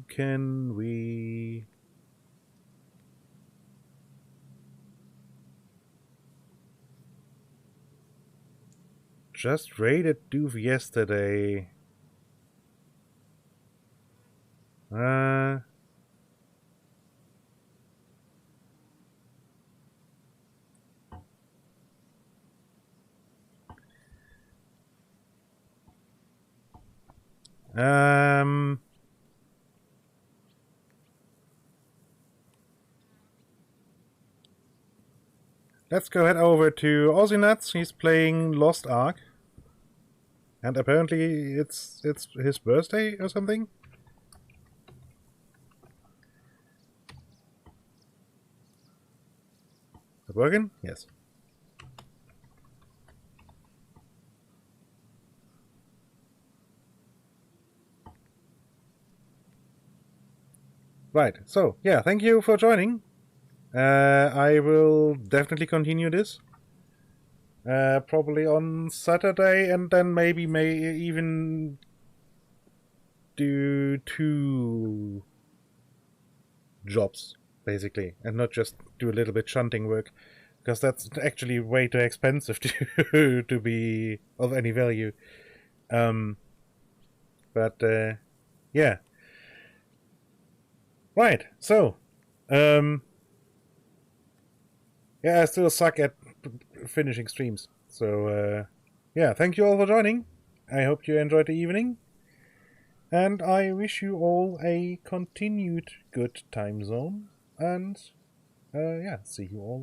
Can we... Just raided Doof yesterday. Let's go head over to Aussie Nuts. He's playing Lost Ark. And apparently it's his birthday or something. Is it working? Yes. Right, so, yeah, thank you for joining. I will definitely continue this. Probably on Saturday, and then maybe may even do 2 jobs, basically, and not just do a little bit shunting work, because that's actually way too expensive to be of any value. But yeah. Right, so, yeah, I still suck at finishing streams. So, yeah, thank you all for joining. I hope you enjoyed the evening. And I wish you all a continued good time zone. And, yeah, see you all